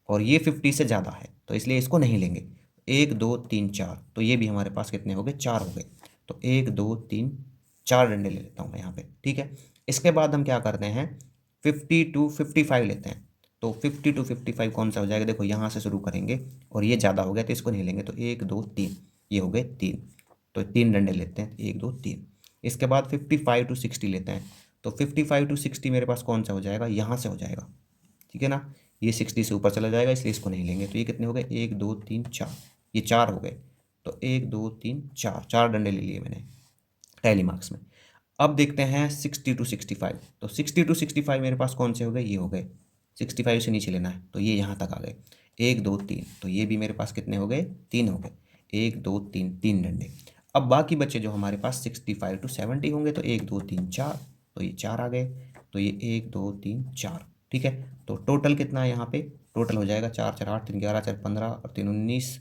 और ये 50 से ज़्यादा है, तो इसलिए इसको नहीं लेंगे। 1 2 3 4, तो ये भी हमारे पास कितने हो गए? 4 हो गए। तो 1 2 3 4 डंडे ले लेता हूँ मैं यहाँ पे, ठीक है। इसके बाद हम क्या करते हैं? 50 टू 55 लेते हैं। तो 50 टू 55 कौन सा हो जाएगा? देखो यहाँ से शुरू करेंगे, और ये ज़्यादा हो गया तो इसको नहीं लेंगे, तो 1 2 3, ये हो गए 3, तो 3 डंडे लेते हैं, 1 2 3। इसके बाद 55 टू 60 लेते हैं, तो 55 टू 60 मेरे पास कौन सा हो जाएगा? यहाँ से हो जाएगा, ठीक है ना। ये 60 से ऊपर चला जाएगा, इसलिए इसको नहीं लेंगे। तो ये कितने हो गए? 1 2 3 4, ये 4 हो गए। तो 1 2 3 4, 4 डंडे ले लिए मैंने टैली मार्क्स में। अब देखते हैं 60 टू 65, तो 60 टू 65 मेरे पास कौन से हो गए? ये हो गए। 65 से नीचे लेना है, तो ये यहाँ तक आ गए। 1 2 3, तो ये भी मेरे पास कितने हो गए? 3 हो गए। 1 2 3, 3 डंडे। अब बाकी बच्चे जो हमारे पास 65 टू 70 होंगे, तो 1 2 3 4, तो ये 4 आ गए। तो ये 1 2 3 4, ठीक है। तो टोटल कितना है यहाँ पे? टोटल हो जाएगा 4 4 8 3 11 4 15 और 3 19,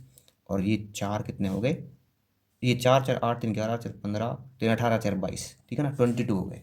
और ये 4 कितने हो गए? ये 4 4 8 3 11 4 15 3 18 4 22, ठीक है ना, 22 हो गए।